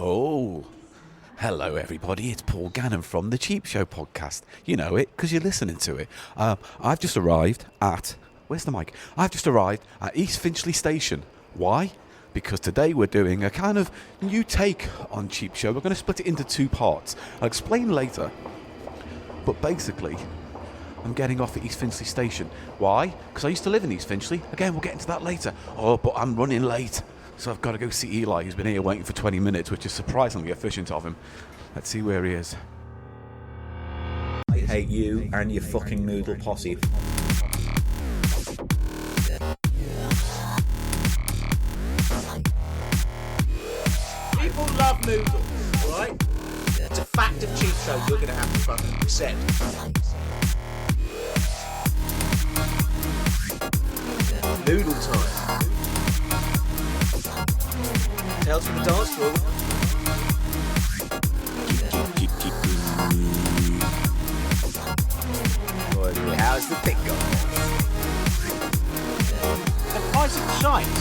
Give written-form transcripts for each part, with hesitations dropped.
Oh, hello everybody, it's Paul Gannon from the Cheap Show podcast. You know it, because you're listening to it. I've just arrived at... Where's the mic? I've just arrived at East Finchley Station. Why? Because today we're doing a kind of new take on Cheap Show. We're going to split it into two parts. I'll explain later. But basically, I'm getting off at East Finchley Station. Why? Because I used to live in East Finchley. Again, we'll get into that later. Oh, but I'm running late. So I've got to go see Eli, who's been here waiting for 20 minutes, which is surprisingly efficient of him. Let's see where he is. I hate you and your fucking noodle posse. People love noodles, alright? It's a fact of Cheap Show you're gonna have to fucking accept. Noodle time. Tales from the dance floor. Boy, how's the pick going? The price of shite.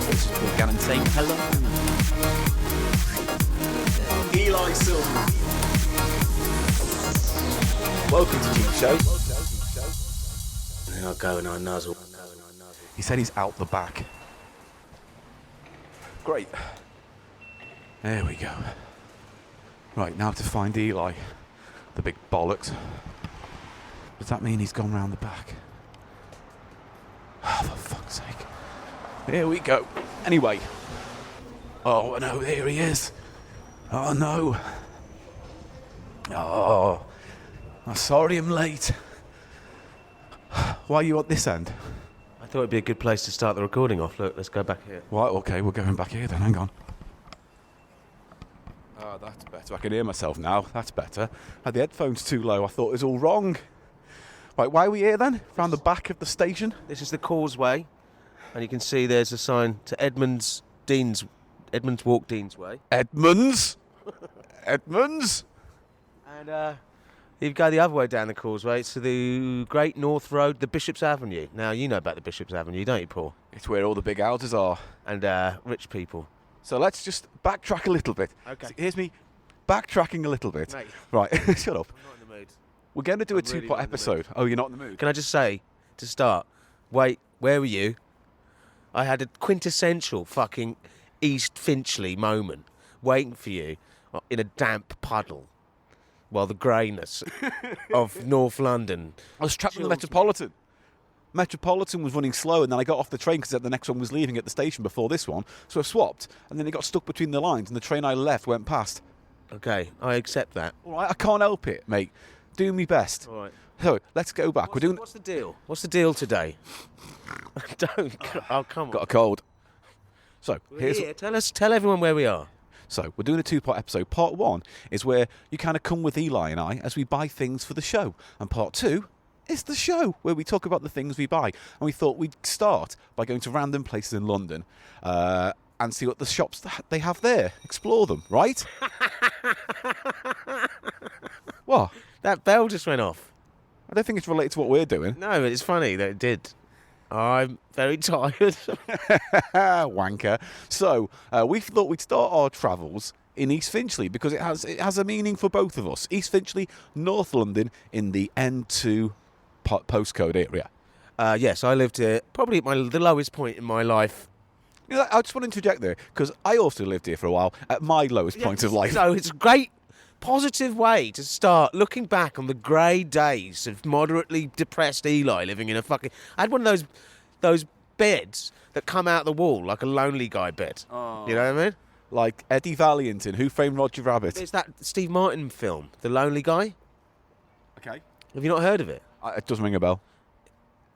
This is Paul Gannon saying hello. Eli Silver. Welcome to Cheap Show. I go and I nuzzle. He said he's out the back. Great. There we go. Right, now to find Eli. The big bollocks. Does that mean he's gone round the back? Oh, for fuck's sake. Here we go. Anyway. Oh, no, there he is. Oh, no. Oh, I'm sorry I'm late. Why are you at this end? I thought it'd be a good place to start the recording off. Look, let's go back here. Right, okay, we're going back here then, hang on. Ah, that's better. I can hear myself now. That's better. Had the headphones too low. I thought it was all wrong. Right, why are we here then? Round the back of the station? This is the causeway, and you can see there's a sign to Edmonds Walk Dean's Way. Edmonds? Edmonds? And you go the other way down the causeway to the Great North Road, the Bishop's Avenue. Now, you know about the Bishop's Avenue, don't you, Paul? It's where all the big houses are. And rich people. So let's just backtrack a little bit. Okay. So here's me backtracking a little bit. Mate. Right, shut up. I'm not in the mood. We're going to do a I'm really two-part not in the episode. Oh, you're not in the mood? Can I just say, to start, wait, where were you? I had a quintessential fucking East Finchley moment waiting for you in a damp puddle while the greyness of North London. I was trapped in the chilled me. Metropolitan. Metropolitan was running slow, and then I got off the train because the next one was leaving at the station before this one. So I swapped, and then it got stuck between the lines, and the train I left went past. Okay, I accept that. All right, I can't help it, mate. Do me best. All right. So let's go back. What's the deal? What's the deal today? Don't. Oh, come on. Got a cold. So We're here. Tell everyone where we are. So we're doing a two-part episode. Part one is where you kind of come with Eli and I as we buy things for the show, and part two is the show where we talk about the things we buy. And we thought we'd start by going to random places in London and see what the shops they have there. Explore them, right? What? That bell just went off. I don't think it's related to what we're doing. No, but it's funny that it did. I'm very tired. Wanker. So we thought we'd start our travels in East Finchley because it has a meaning for both of us. East Finchley, North London, in the N2 postcode area. Yes, I lived here probably at the lowest point in my life. You know, I just want to interject there because I also lived here for a while at my lowest point of life. So it's a great positive way to start looking back on the grey days of moderately depressed Eli living in a fucking... I had one of those beds that come out the wall like a Lonely Guy bed. Oh. You know what I mean? Like Eddie Valiant in Who Framed Roger Rabbit. It's that Steve Martin film, The Lonely Guy. Okay. Have you not heard of it? It doesn't ring a bell.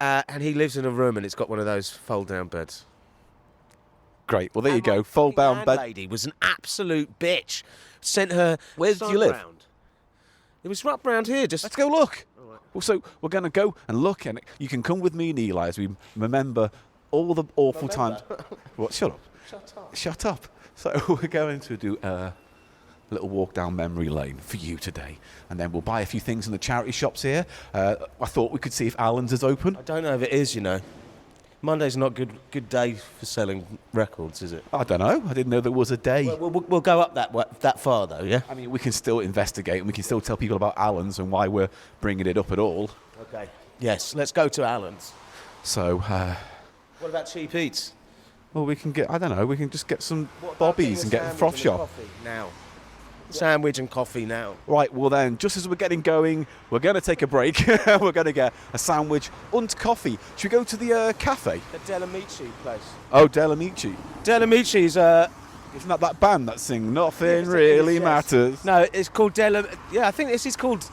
And he lives in a room and it's got one of those fold-down beds. Great. Well, there you And go. my Fold down fucking bed. landlady was an absolute bitch. Sent her... Where do you live? round. It was right round here, just... Let's go look. All right. Well, so we're going to go and look, and you can come with me and Eli as we remember all the awful times. What? Shut up. Shut up. Shut up. So we're going to do a little walk down memory lane for you today, and then we'll buy a few things in the charity shops here. I thought we could see if Allen's is open. I don't know if it is, you know. Monday's not good day for selling records, is it? I don't know. I didn't know there was a day. We'll go up that far, though, yeah? I mean, we can still investigate and we can still tell people about Alan's and why we're bringing it up at all. Okay. Yes, let's go to Alan's. So, What about cheap eats? well, we can get, I don't know, we can just get some What about bobbies and getting get a sandwich froth and shop. coffee now. Sandwich and coffee now. Right, well then, just as we're getting going, we're going to take a break. We're going to get a sandwich and coffee. Should we go to the cafe? The Delamici place. Oh, Delamici. Delamichi's Isn't that band that sing Nothing Really Matters? No, it's called Yeah, I think this is called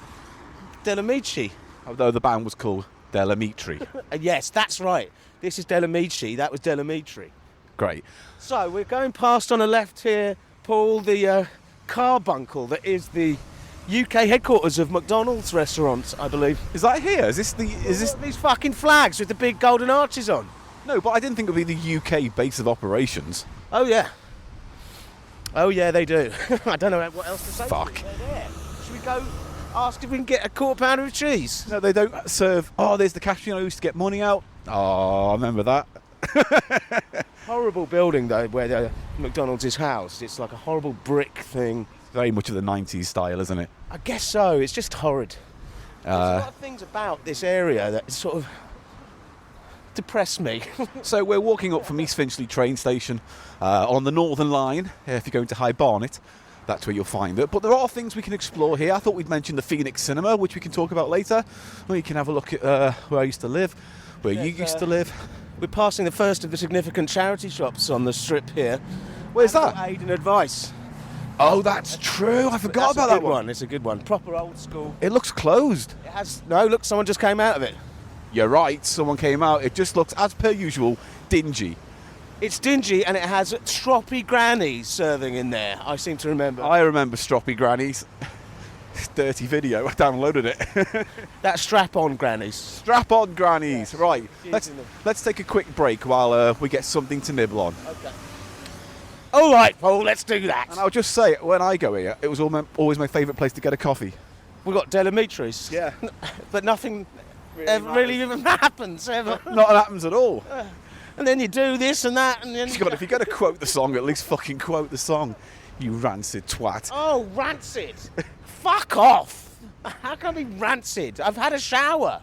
Delamici. Although the band was called Delamitri. Yes, that's right. This is Delamici. That was Delamitri. Great. So we're going past on the left here, Paul, the carbuncle that is the UK headquarters of McDonald's restaurants, I believe. Is that here? Is this These fucking flags with the big golden arches on? No, but I didn't think it would be the UK base of operations. Oh yeah. Oh yeah, they do. I don't know what else to say. Fuck. They're there. Should we go ask if we can get a quarter pounder of cheese? No, they don't serve. Oh, there's the cashier who used to get money out. Oh, I remember that. Horrible building though, where the McDonald's is housed. It's like a horrible brick thing. Very much of the 90s style, isn't it? I guess so. It's just horrid. There's a lot of things about this area that sort of depress me. So we're walking up from East Finchley train station on the Northern Line. If you're going to High Barnet, that's where you'll find it. But there are things we can explore here. I thought we'd mention the Phoenix Cinema, which we can talk about later. We can have a look at where I used to live, where you used to live. We're passing the first of the significant charity shops on the strip here. Where's that? Aid and advice. Oh, that's true. I forgot about that one. It's a good one. Proper old school. It looks closed. It has no. Look, someone just came out of it. You're right. Someone came out. It just looks, as per usual, dingy. It's dingy and it has stroppy grannies serving in there. I seem to remember. I remember Stroppy Grannies. Dirty video. I downloaded it. That strap-on grannies. Strap-on Grannies. Yes. Right. Using them. Let's take a quick break while we get something to nibble on. Okay. All right, Paul. Let's do that. And I'll just say, when I go here, it was always my favourite place to get a coffee. We got Delamitri's. Yeah. But nothing really even happens ever. Not happens at all. And then you do this and that, and then. God, if you're going to quote the song, at least fucking quote the song. You rancid twat. Oh, rancid! Fuck off! How can I be rancid? I've had a shower.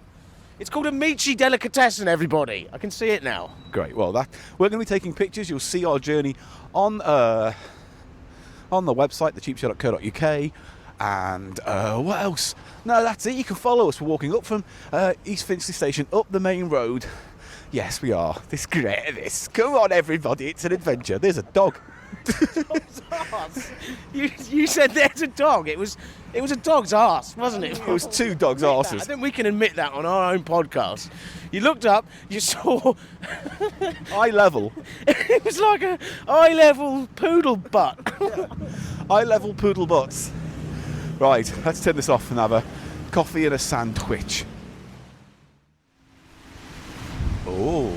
It's called a Michi delicatessen, everybody. I can see it now. Great. Well, we're going to be taking pictures. You'll see our journey on the website, thecheapshow.co.uk. And what else? No, that's it. You can follow us. We're walking up from East Finchley Station up the main road. Yes, we are. This is great. This. Come on, everybody. It's an adventure. There's a dog. You said there's a dog. It was a dog's arse, wasn't it? It was two dogs' I arses. think we can admit that on our own podcast. You looked up, you saw Eye level. it was like a eye-level poodle butt. Eye level poodle butts. Right, let's turn this off and have a coffee and a sandwich. Oh,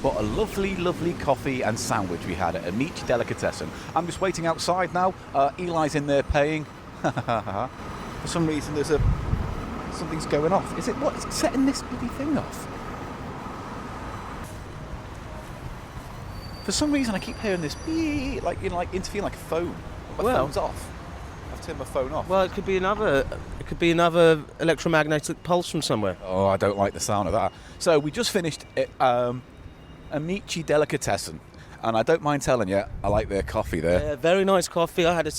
what a lovely, lovely coffee and sandwich we had at Amici Delicatessen. I'm just waiting outside now. Eli's in there paying. For some reason, something's going off. Is it what? Is it setting this bloody thing off? For some reason, I keep hearing this beep, like interfering like a phone. My phone's off. I've turned my phone off. Well, it could be another electromagnetic pulse from somewhere. Oh, I don't like the sound of that. So we just finished at Amici Delicatessen, and I don't mind telling you, I like their coffee there. Yeah, very nice coffee. I had a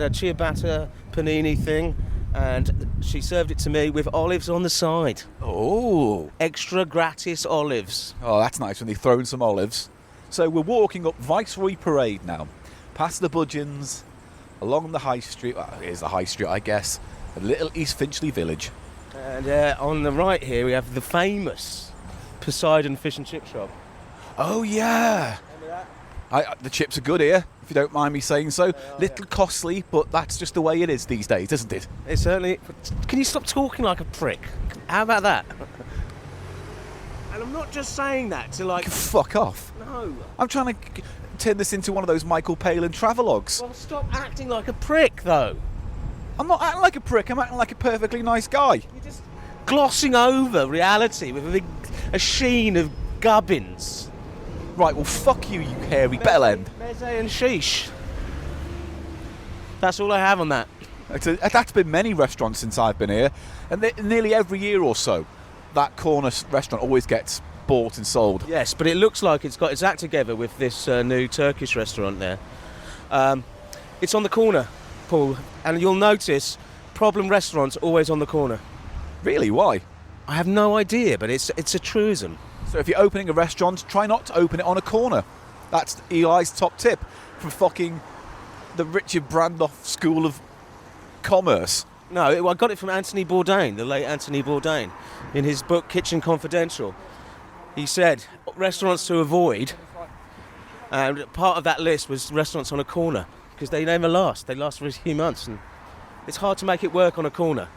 ciabatta panini thing, and she served it to me with olives on the side. Oh, Extra gratis olives. oh, that's nice when they throw in some olives. So we're walking up Viceroy Parade now, past the Budgeons, along the High Street. Well, here's the High Street, I guess. A little East Finchley village. And on the right here we have the famous Poseidon Fish and Chip Shop. Oh yeah. Remember that? The chips are good here, if you don't mind me saying so. Little costly, but that's just the way it is these days, isn't it? It certainly. Can you stop talking like a prick? How about that? And I'm not just saying that to like. Fuck off. No. I'm trying to turn this into one of those Michael Palin travelogues. Well, stop acting like a prick, though. I'm not acting like a prick, I'm acting like a perfectly nice guy. You're just glossing over reality with a sheen of gubbins. Right, well, fuck you, you hairy bellend. Meze and sheesh. That's all I have on that. That's been many restaurants since I've been here, and nearly every year or so, that corner restaurant always gets bought and sold. Yes, but it looks like it's got its act together with this new Turkish restaurant there. It's on the corner, Paul, and you'll notice problem restaurants always on the corner. Really? Why? I have no idea, but it's a truism. So if you're opening a restaurant, try not to open it on a corner. That's Eli's top tip from fucking the Richard Brandoff School of Commerce. No, I got it from Anthony Bourdain, the late Anthony Bourdain, in his book Kitchen Confidential. He said restaurants to avoid, and part of that list was restaurants on a corner, because they never last. They last for a few months, and it's hard to make it work on a corner.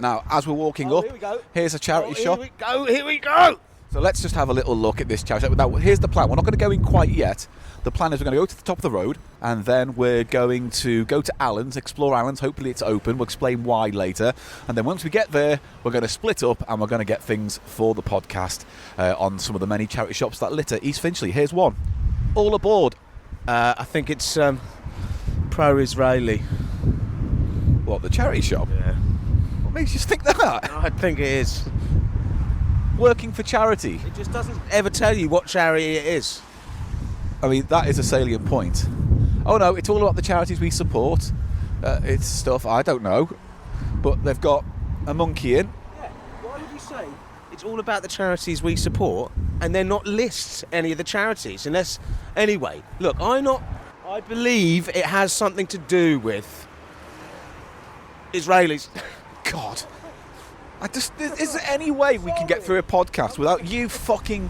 Now, as we're walking up, here we go. here's a charity shop. Here we go! So let's just have a little look at this charity shop. Now, here's the plan. We're not going to go in quite yet. The plan is we're going to go to the top of the road, and then we're going to go to Allen's, explore Allen's. Hopefully it's open. We'll explain why later. And then once we get there, we're going to split up, and we're going to get things for the podcast on some of the many charity shops that litter East Finchley. Here's one. All aboard. I think it's pro-Israeli. What, the charity shop? Yeah. What makes you think that? I think it is. Working for charity. It just doesn't ever tell you what charity it is. I mean, that is a salient point. Oh no, it's all about the charities we support. It's stuff, I don't know. But they've got a monkey in. Yeah, why would you say it's all about the charities we support and then not list any of the charities? Unless, anyway, look, I believe it has something to do with Israelis. God. Is there any way we can get through a podcast without you fucking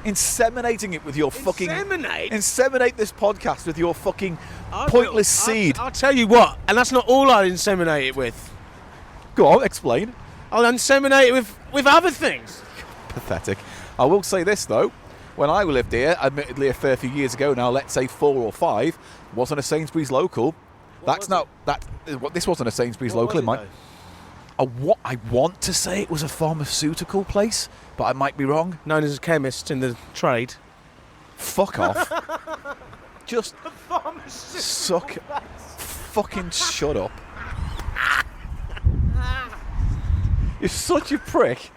inseminating it with your fucking... Inseminate? Inseminate this podcast with your fucking pointless seed. I'll tell you what, and that's not all I inseminate it with. Go on, explain. I'll inseminate it with other things. Pathetic. I will say this, though. When I lived here, admittedly a fair few years ago now, let's say 4 or 5, wasn't a Sainsbury's local. This wasn't a Sainsbury's local in my... I want to say it was a pharmaceutical place, but I might be wrong. Known as a chemist in the trade. Fuck off. Just suck. Fucking shut up. You're such a prick.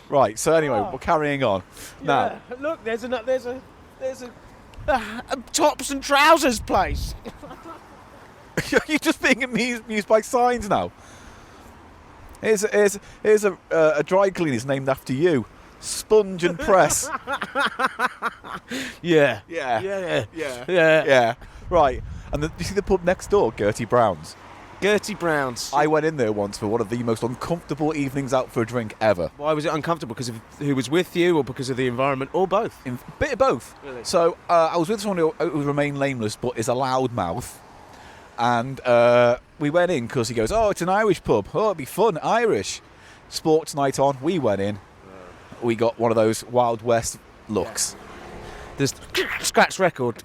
Right, so anyway, we're carrying on. Now, look, there's a tops and trousers place. you're just being amused by signs now. Here's a dry cleaners named after you. Sponge and Press. Yeah. Right. And you see the pub next door, Gertie Brown's? Gertie Brown's. I went in there once for one of the most uncomfortable evenings out for a drink ever. Why was it uncomfortable? Because of who was with you, or because of the environment, or both? A bit of both. Really? So I was with someone who remained nameless but is a loudmouth. And we went in because he goes, oh, it's an Irish pub. Oh, it'd be fun, Irish. Sports night on. We went in. We got one of those Wild West looks. There's scratch record.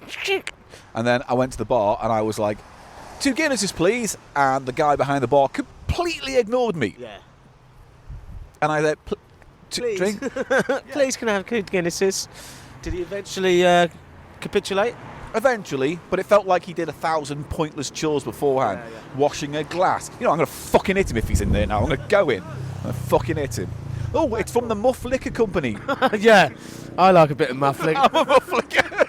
And then I went to the bar and I was like, 2 Guinnesses, please. And the guy behind the bar completely ignored me. Yeah. And I said, Please. drink? Please, can I have 2 Guinnesses? Did he eventually capitulate? Eventually, but it felt like he did 1,000 pointless chores beforehand. Yeah. Washing a glass. You know, I'm going to fucking hit him if he's in there now. I'm going to go in. I'm going to fucking hit him. Oh, it's from the Muff Liquor Company. Yeah, I like a bit of muffling. I'm a Muff Liquor.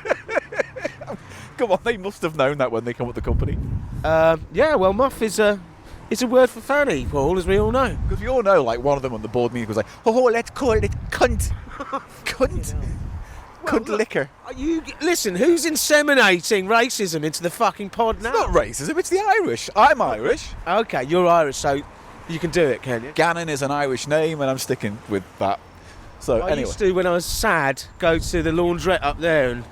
Come on, they must have known that when they come with the company. Yeah, well, muff is a word for fanny, Paul, as we all know. Because we all know, like, one of them on the board meeting was like, oh, let's call it cunt. Cunt. Cunt liquor. Listen, who's inseminating racism into the fucking pod now? It's not racism, it's the Irish. I'm Irish. Okay, you're Irish, so you can do it, can you? Gannon is an Irish name, and I'm sticking with that. So, I anyway. used to, when I was sad, go to the laundrette up there and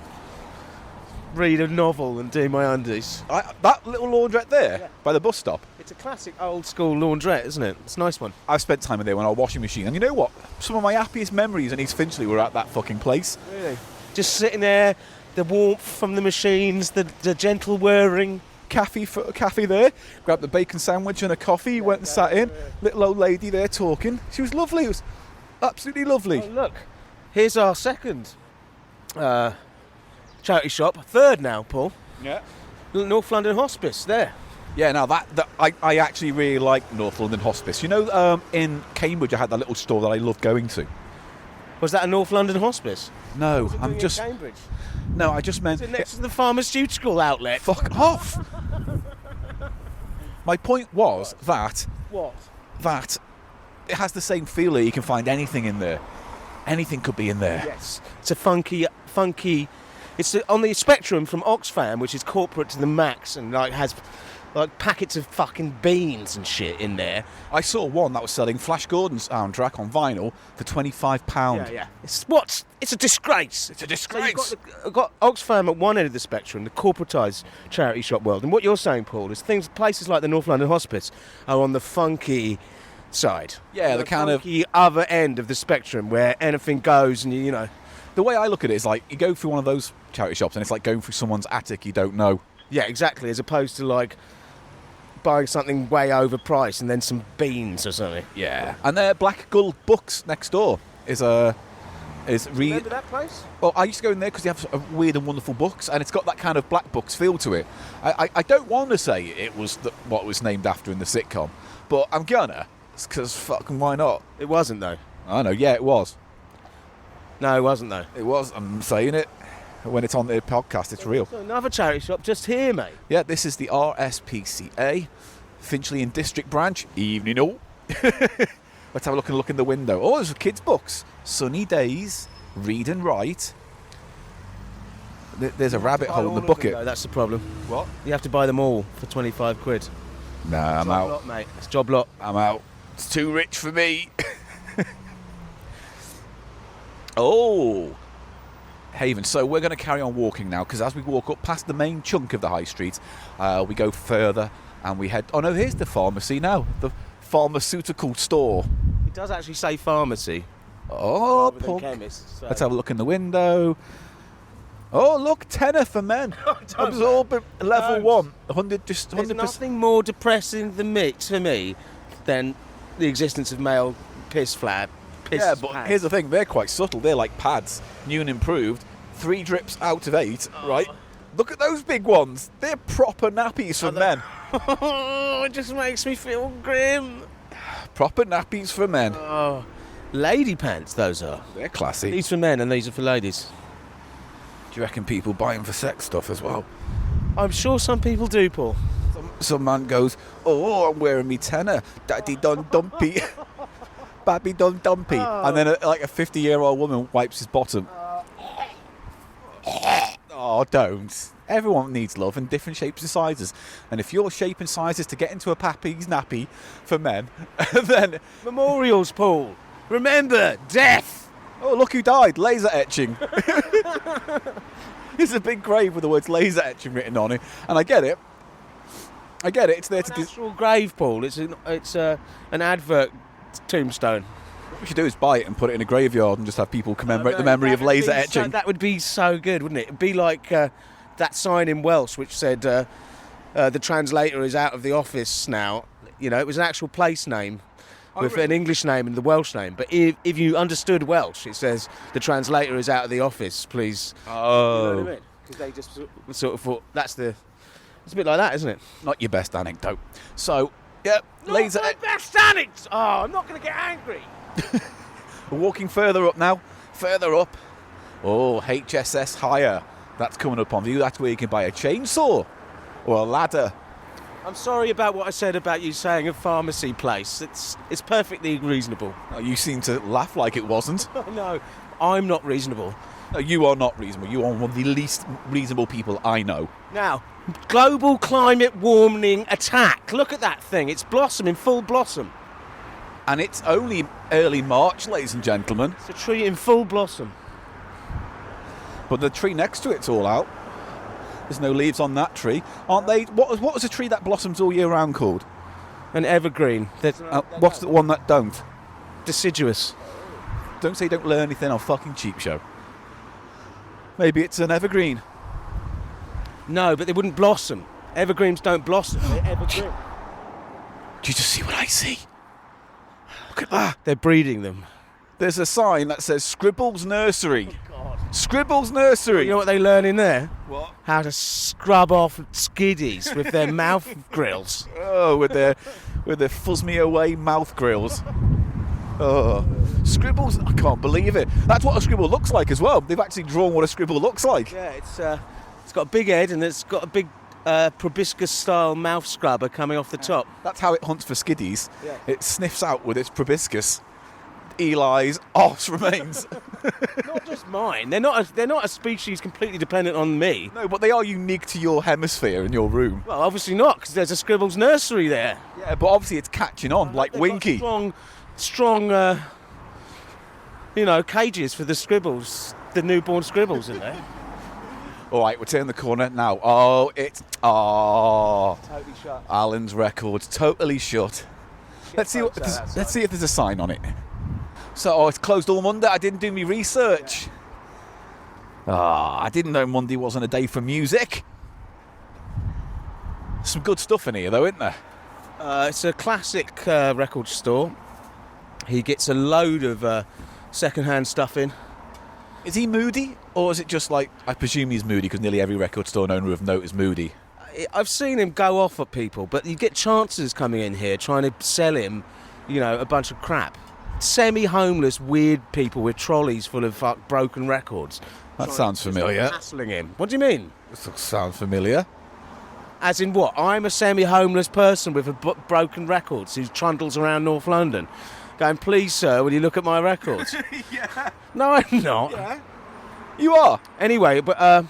read a novel and do my undies. That little laundrette there, by the bus stop. It's a classic old school laundrette, isn't it? It's a nice one. I've spent time in there when I was washing machine, and you know what? Some of my happiest memories in East Finchley were at that fucking place. Really? Just sitting there, the warmth from the machines, the gentle whirring. Cafe there, grabbed the bacon sandwich and a coffee, went and sat in. Little old lady there talking. She was lovely. Absolutely lovely. Oh, look, here's our second charity shop. Third now, Paul. Yeah. North London Hospice, there. Yeah, now that I actually really like North London Hospice. You know, in Cambridge I had that little store that I loved going to. Was that a North London Hospice? No, Was it I'm doing just... in Cambridge? No, I just meant... Is it next to the pharmaceutical outlet? Fuck off! My point was that What? it has the same feel that you can find anything in there. Anything could be in there. Yes. It's a funky... It's on the spectrum from Oxfam, which is corporate to the max, and like has like packets of fucking beans and shit in there. I saw one that was selling Flash Gordon's soundtrack on vinyl for £25. Yeah. It's a disgrace. It's a So disgrace. you've got Oxfam at one end of the spectrum, the corporatised charity shop world, and what you're saying, Paul, is places like the North London Hospice are on the funky side. Yeah, the kind of... funky other end of the spectrum where anything goes, and you know. The way I look at it is like, you go through one of those charity shops and it's like going through someone's attic you don't know. Yeah, exactly. As opposed to like buying something way overpriced and then some beans or something. Yeah. And Black Gull Books next door is Remember that place? Well, I used to go in there because they have weird and wonderful books, and it's got that kind of black books feel to it. I don't want to say it was what it was named after in the sitcom, but I'm gonna, because fucking why not? It wasn't though. I know, yeah, it was. No, it wasn't though. It was. I'm saying it. When it's on the podcast, it's real. So another charity shop just here, mate. Yeah, this is the RSPCA, Finchley and District Branch. Evening all. Let's have a look in the window. Oh, there's kids' books. Sunny Days, Read and Write. There's a rabbit hole in the bucket. No, that's the problem. What? You have to buy them all for 25 quid. Nah, I'm Job out. lot, mate. It's job lot. I'm out. It's too rich for me. Oh. Haven. So we're going to carry on walking now, because as we walk up past the main chunk of the high street, we go further and we head... Oh no, here's the pharmacy now. The pharmaceutical store. It does actually say pharmacy. Oh, rather than pug. chemist, so. Let's have a look in the window. Oh, look, tenner for men. Absorbent level Don't. 1. 100, just There's 100%. nothing more depressing than mix for me than the existence of male piss flab. Yeah, but here's the thing, they're quite subtle. They're like pads, new and improved. 3 drips out of 8, right? Look at those big ones. They're proper nappies for men. Oh, it just makes me feel grim. Proper nappies for men. Oh, lady pants, those are. They're classy. These for men and these are for ladies. Do you reckon people buy them for sex stuff as well? I'm sure some people do, Paul. Some man goes, oh, I'm wearing me tenner. Daddy done dumpy. Babby done dumpy. And then like a 50-year-old woman wipes his bottom. Oh, don't. Everyone needs love in different shapes and sizes. And if you're shaping sizes to get into a pappy's nappy for men, then... Memorials, Paul. Remember, death. Oh, look who died. Laser etching. It's a big grave with the words laser etching written on it. And I get it. It's there to... An actual grave, Paul. It's an advert tombstone. What we should do is buy it and put it in a graveyard and just have people commemorate the memory of laser etching. That would be so good, wouldn't it? It'd be like that sign in Welsh which said the translator is out of the office now. You know, it was an actual place name with an English name and the Welsh name. But if you understood Welsh, it says the translator is out of the office, please. Oh. You know what I mean? Because they just sort of thought it's a bit like that, isn't it? Not your best anecdote. So, yeah, laser... Not my best anecdote! Oh, I'm not going to get angry. We're walking further up now. Further up. Oh, HSS Hire. That's coming up on view. That's where you can buy a chainsaw or a ladder. I'm sorry about what I said about you saying a pharmacy place. It's perfectly reasonable. Oh, you seem to laugh like it wasn't. No, I'm not reasonable. No, you are not reasonable. You are one of the least reasonable people I know. Now, global climate warming attack. Look at that thing. It's blossoming, full blossom. And it's only early March, ladies and gentlemen. It's a tree in full blossom. But the tree next to it's all out. There's no leaves on that tree. Aren't they? What was a tree that blossoms all year round called? An evergreen. What's the one that don't? Deciduous. Don't say you don't learn anything on fucking Cheap Show. Maybe it's an evergreen. No, but they wouldn't blossom. Evergreens don't blossom. They're evergreen. Do you just see what I see? Look at that. They're breeding them. there's a sign that says Scribble's Nursery. Scribble's Nursery. You know what they learn in there? What? How to scrub off skiddies with their mouth grills. Oh, with their fuzz me away mouth grills. Oh, Scribbles! I can't believe it. That's what a scribble looks like as well. They've actually drawn what a scribble looks like. Yeah, it's got a big head and it's got a big proboscis-style mouth scrubber coming off the top. That's how it hunts for skiddies. Yeah. It sniffs out with its proboscis Eli's arse remains. Not just mine. They're not a species completely dependent on me. No, but they are unique to your hemisphere in your room. Well, obviously not, because there's a Scribbles nursery there. Yeah, but obviously it's catching on, like They've Winky. got strong, cages for the Scribbles, the newborn Scribbles in there. All right, we're turning the corner now. Oh, Totally shut. Alan's Records, totally shut. Let's see if there's a sign on it. So, it's closed all Monday. I didn't do my research. I didn't know Monday wasn't a day for music. Some good stuff in here, though, isn't there? It's a classic record store. He gets a load of second-hand stuff in. Is he moody, or is it just like, I presume he's moody because nearly every record store owner of note is moody? I've seen him go off at people, but you get chances coming in here trying to sell him, a bunch of crap. Semi-homeless, weird people with trolleys full of broken records. That sounds familiar. Hassling him. What do you mean? Sounds familiar. As in what? I'm a semi-homeless person with broken records who trundles around North London going, please, sir, will you look at my records? Yeah. No, I'm not. Yeah. You are. Anyway, but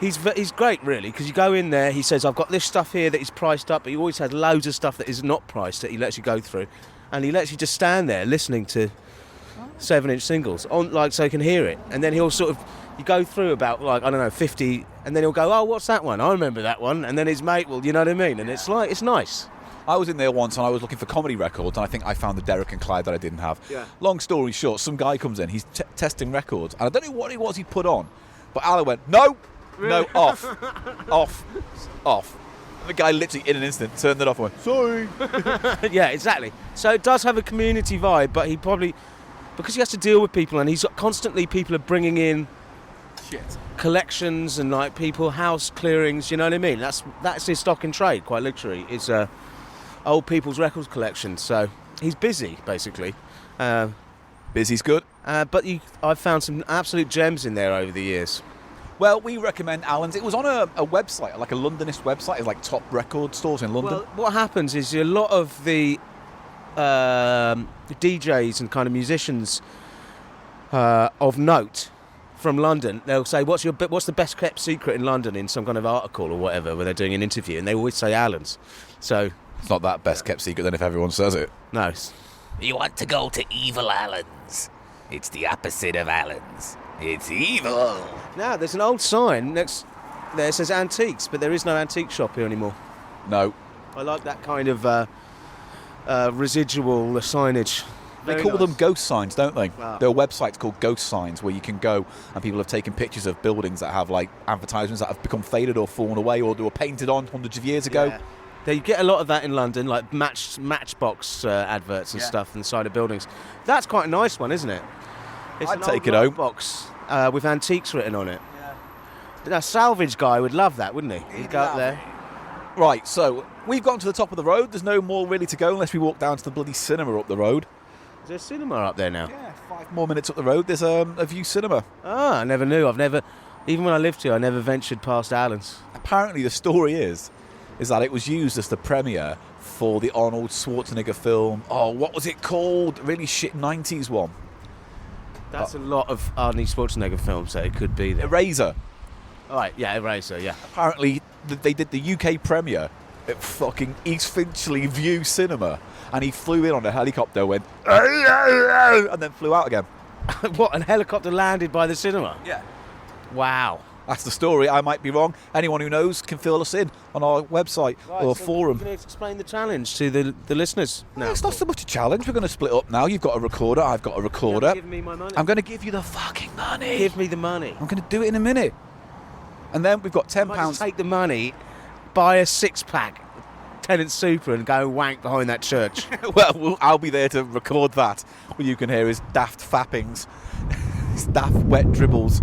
he's great, really, because you go in there, he says, I've got this stuff here that is priced up, but he always has loads of stuff that is not priced that he lets you go through. And he lets you just stand there listening to 7-inch singles, so you can hear it. And then he'll you go through about, 50, and then he'll go, oh, what's that one? I remember that one. And then his mate will, you know what I mean? And it's nice. I was in there once and I was looking for comedy records, and I think I found the Derek and Clyde that I didn't have. Yeah. Long story short, some guy comes in, he's testing records, and I don't know what it was he put on, but Alan went, no, off. And the guy literally in an instant turned it off and went, sorry. Yeah, exactly. So it does have a community vibe, but he probably, because he has to deal with people, and he's got constantly people are bringing in Shit. collections and people house clearings, you know what I mean? That's his stock in trade, quite literally. It's old people's records collection. So he's busy, basically. Busy's good. But I've found some absolute gems in there over the years. Well, we recommend Alan's. It was on a website, like a Londonist website. It's like top record stores in London. Well, what happens is a lot of the DJs and kind of musicians of note from London, they'll say, what's the best kept secret in London in some kind of article or whatever where they're doing an interview, and they always say Alan's. So It's not that best kept secret then if everyone says it. no. You want to go to Evil Allen's? It's the opposite of Allen's. It's evil. Now there's an old sign next there that says antiques, but there is no antique shop here anymore. No. I like that kind of residual signage. They Very call nice. them ghost signs, don't they? Wow. There are websites called ghost signs where you can go and people have taken pictures of buildings that have like advertisements that have become faded or fallen away or they were painted on hundreds of years ago. Yeah. You get a lot of that in London, like Matchbox adverts and stuff inside of buildings. That's quite a nice one, isn't it? It's I'd an take old it home. box with antiques written on it. Yeah. A salvage guy would love that, wouldn't he? He'd go up there. Right, so we've gotten to the top of the road. There's no more really to go unless we walk down to the bloody cinema up the road. Is there a cinema up there now? Yeah, 5 more minutes up the road. There's a View Cinema. Ah, I never knew. Even when I lived here, I never ventured past Allen's. Apparently the story is that it was used as the premiere for the Arnold Schwarzenegger film. Oh, what was it called? Really shit 90s one. That's a lot of Arnie Schwarzenegger films that it could be there. Eraser. All right, yeah, Eraser, yeah. Apparently they did the UK premiere at fucking East Finchley View Cinema, and he flew in on a helicopter, went and then flew out again. What, a helicopter landed by the cinema? Yeah. Wow. That's the story. I might be wrong. Anyone who knows can fill us in on our website or forum. You're going to explain the challenge to the listeners now. No, it's not so much a challenge. We're going to split up now. You've got a recorder. I've got a recorder. Give me my money. I'm going to give you the fucking money. Give me the money. I'm going to do it in a minute. And then we've got I might just £10. take the money, buy a 6-pack, Lieutenant Super and go wank behind that church. Well, I'll be there to record that. All you can hear is daft fappings, his daft wet dribbles.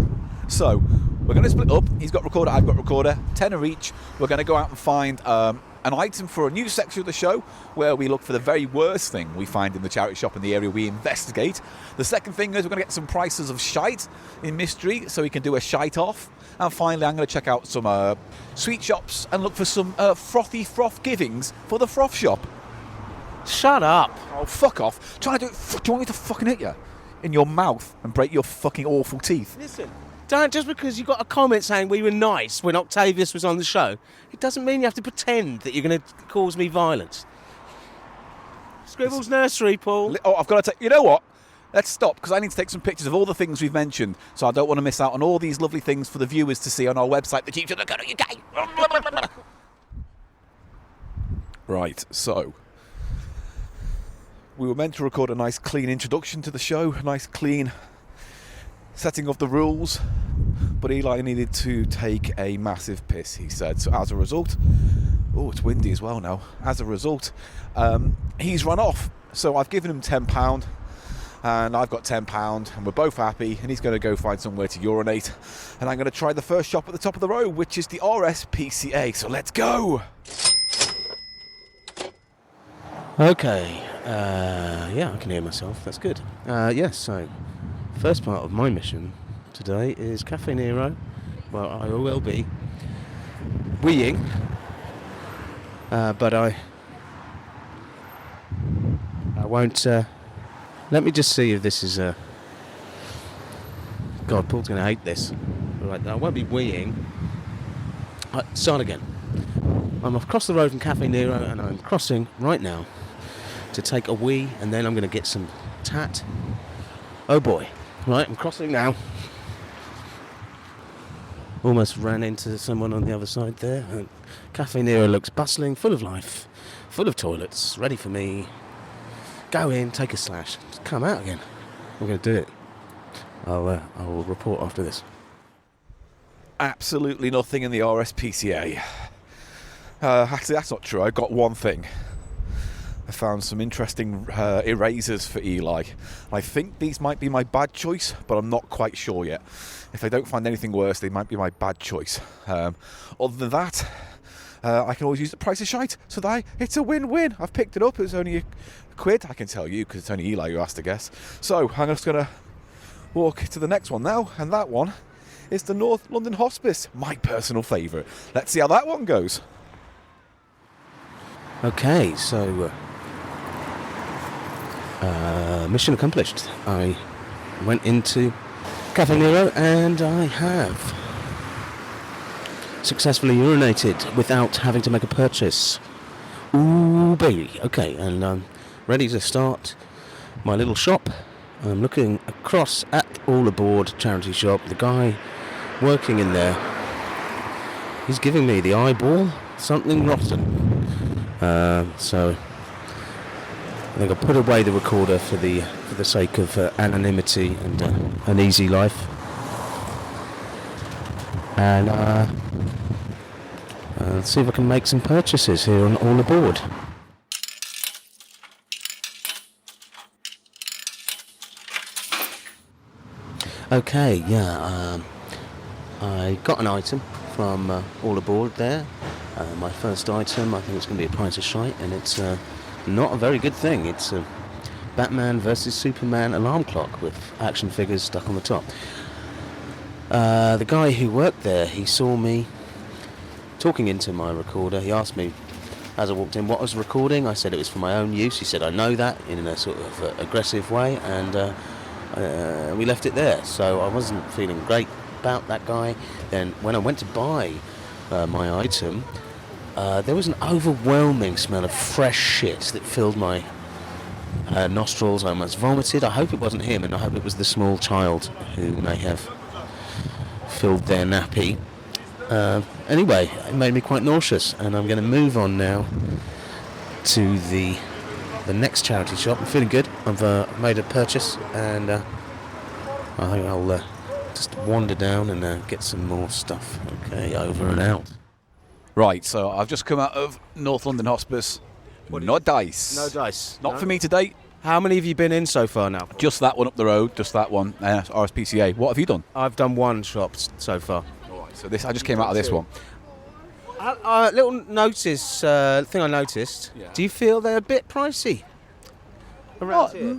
So, we're going to split up. He's got recorder, I've got recorder, tenner each. We're going to go out and find an item for a new section of the show where we look for the very worst thing we find in the charity shop in the area we investigate. The second thing is we're going to get some prices of shite in mystery so we can do a shite off. And finally, I'm going to check out some sweet shops and look for some frothy froth givings for the froth shop. Shut up. Oh, fuck off. Trying to do it. Do you want me to fucking hit you in your mouth and break your fucking awful teeth? Listen, don't, just because you got a comment saying we were nice when Octavius was on the show, it doesn't mean you have to pretend that you're going to cause me violence. Scribble's nursery, Paul. Oh, I've got to take... You know what? Let's stop, because I need to take some pictures of all the things we've mentioned, so I don't want to miss out on all these lovely things for the viewers to see on our website, thecheapshow.co.uk. Right, so... We were meant to record a nice clean introduction to the show, a nice clean setting of the rules, but Eli needed to take a massive piss, he said. So as a result... Oh, it's windy as well now. As a result, he's run off. So I've given him £10, and I've got £10, and we're both happy, and he's going to go find somewhere to urinate. And I'm going to try the first shop at the top of the road, which is the RSPCA. So let's go! Okay, yeah, I can hear myself, that's good. Yes, so, first part of my mission today is Cafe Nero. Well, I will be weeing, but I won't, let me just see if this is, God, Paul's going to hate this. Right, I won't be weeing. Start again. I'm across the road from Cafe Nero, and I'm crossing right now to take a wee, and then I'm going to get some tat. Oh boy. Right, I'm crossing now. Almost ran into someone on the other side there. Cafe Nero looks bustling, full of life, full of toilets, ready for me. Go in, take a slash, come out again. I'm going to do it. I'll report after this. Absolutely nothing in the RSPCA. Actually, that's not true. I got one thing. I found some interesting erasers for Eli. I think these might be my bad choice, but I'm not quite sure yet. If I don't find anything worse, they might be my bad choice. Other than that, I can always use the price of shite, so that it's a win-win. I've picked it up. It was only a quid. I can tell you, because it's only Eli who has to guess. So I'm just going to walk to the next one now, and that one is the North London Hospice, my personal favourite. Let's see how that one goes. Okay, so mission accomplished. I went into Cafe Nero and I have successfully urinated without having to make a purchase. Ooh, baby. Okay, and I'm ready to start my little shop. I'm looking across at All Aboard charity shop. The guy working in there, he's giving me the eyeball, something rotten. So I think I'll put away the recorder for the sake of anonymity and an easy life. And let's see if I can make some purchases here on All Aboard. Okay, yeah, I got an item from All Aboard there. My first item, I think it's going to be a pint of shite, and it's not a very good thing. It's a Batman versus Superman alarm clock with action figures stuck on the top. The guy who worked there, he saw me talking into my recorder. He asked me as I walked in what I was recording. I said it was for my own use. He said, I know that, in a sort of aggressive way, and we left it there. So I wasn't feeling great about that guy. Then when I went to buy my item, there was an overwhelming smell of fresh shit that filled my nostrils. I almost vomited. I hope it wasn't him, and I hope it was the small child who may have filled their nappy. Anyway, it made me quite nauseous, and I'm going to move on now to the next charity shop. I'm feeling good. I've made a purchase, and I think I'll just wander down and get some more stuff. Okay, over and out. Right, so I've just come out of North London Hospice. No dice. No dice. Not No? for me today. How many have you been in so far now? Just that one up the road, just that one. RSPCA. What have you done? I've done one shop so far. All right, so this I just came out of this one. Little notice thing I noticed. Yeah. Do you feel they're a bit pricey? Around here?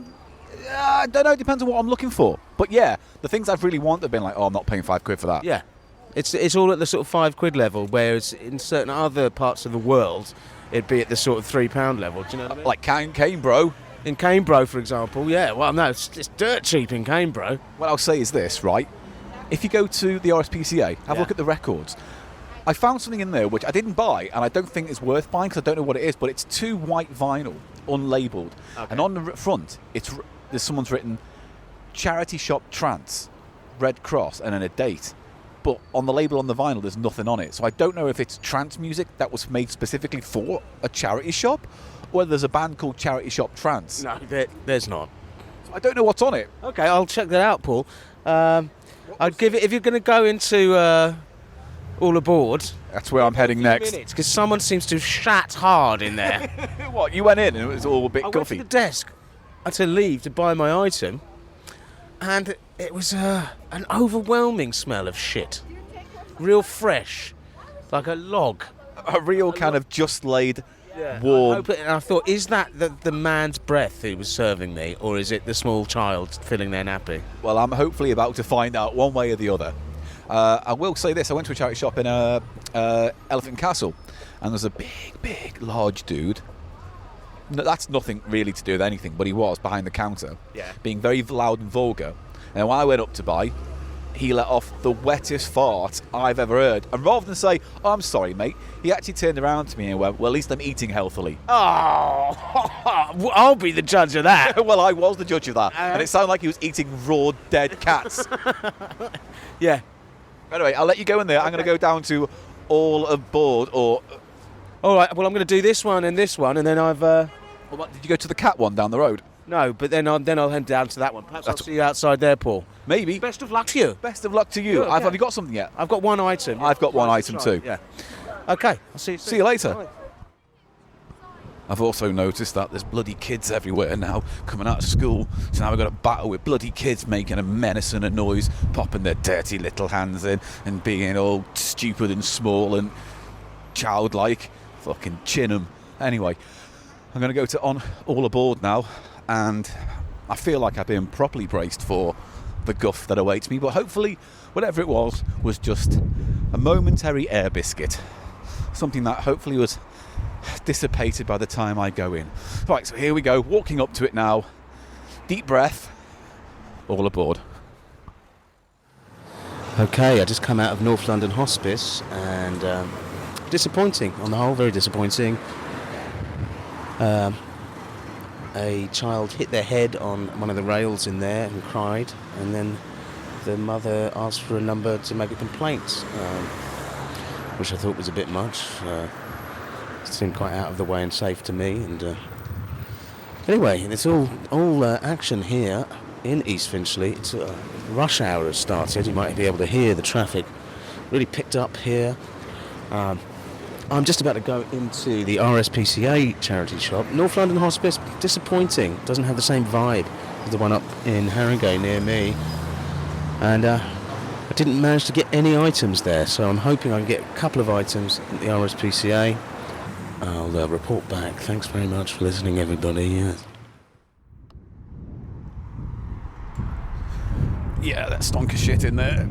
I don't know. It depends on what I'm looking for. But yeah, the things I've really wanted have been like, oh, I'm not paying £5 for that. Yeah. It's all at the sort of £5 level, whereas in certain other parts of the world, it'd be at the sort of £3 level. Do you know what I mean? Like Cane Bro. In Canebro, for example, yeah. Well, no, it's dirt cheap in Canebro. What I'll say is this, right? If you go to the RSPCA, have a look at the records. I found something in there which I didn't buy, and I don't think it's worth buying because I don't know what it is, but it's 2 white vinyl, unlabelled. Okay. And on the front, there's someone's written Charity Shop Trance, Red Cross, and then a date. But on the label on the vinyl, there's nothing on it. So I don't know if it's trance music that was made specifically for a charity shop, or whether there's a band called Charity Shop Trance. No, there's not. So I don't know what's on it. Okay, I'll check that out, Paul. I'd give it, if you're going to go into All Aboard, That's where I'm heading next. because someone seems to have shat hard in there. What, you went in and it was all a bit I went to guffy? the desk. I had to leave to buy my item, and it was an overwhelming smell of shit. Real fresh, like a log. A real kind of just laid, I warm. thought, is that the man's breath who was serving me, or is it the small child filling their nappy? Well, I'm hopefully about to find out one way or the other. I will say this, I went to a charity shop in Elephant Castle, and there's a big, large dude. No, that's nothing really to do with anything, but he was behind the counter, being very loud and vulgar. And when I went up to buy, he let off the wettest fart I've ever heard. And rather than say, oh, I'm sorry, mate, he actually turned around to me and went, well, at least I'm eating healthily. Oh, I'll be the judge of that. Well, I was the judge of that. And it sounded like he was eating raw, dead cats. Yeah. Anyway, I'll let you go in there. I'm going to go down to All Aboard, or... All right. Well, I'm going to do this one, and then I've. Well, what, did you go to the cat one down the road? No, but then I'll head down to that one. Perhaps I'll see you outside there, Paul. Maybe. Best of luck to you. Best of luck to you. Good, yeah. Have you got something yet? I've got one item. I've got one Right, item that's too. right, Yeah. Okay. I'll see you soon. See you later. Bye. I've also noticed that there's bloody kids everywhere now coming out of school. So now we've got a battle with bloody kids making a menace and a noise, popping their dirty little hands in and being all stupid and small and childlike. Fucking chin 'em. Anyway, I'm going to go to All Aboard now, and I feel like I've been properly braced for the guff that awaits me, but hopefully whatever it was just a momentary air biscuit. Something that hopefully was dissipated by the time I go in. Right, so here we go, walking up to it now. Deep breath. All aboard. Okay, I just come out of North London Hospice, and disappointing on the whole, very disappointing. A child hit their head on one of the rails in there and cried, and then the mother asked for a number to make a complaint, which I thought was a bit much. It seemed quite out of the way and safe to me. And anyway, it's all action here in East Finchley. It's rush hour has started. You might be able to hear the traffic really picked up here. I'm just about to go into the RSPCA charity shop. North London Hospice, disappointing. Doesn't have the same vibe as the one up in Harringay near me. And I didn't manage to get any items there, so I'm hoping I can get a couple of items at the RSPCA. I'll report back. Thanks very much for listening, everybody. Yeah, that stonk of shit in there.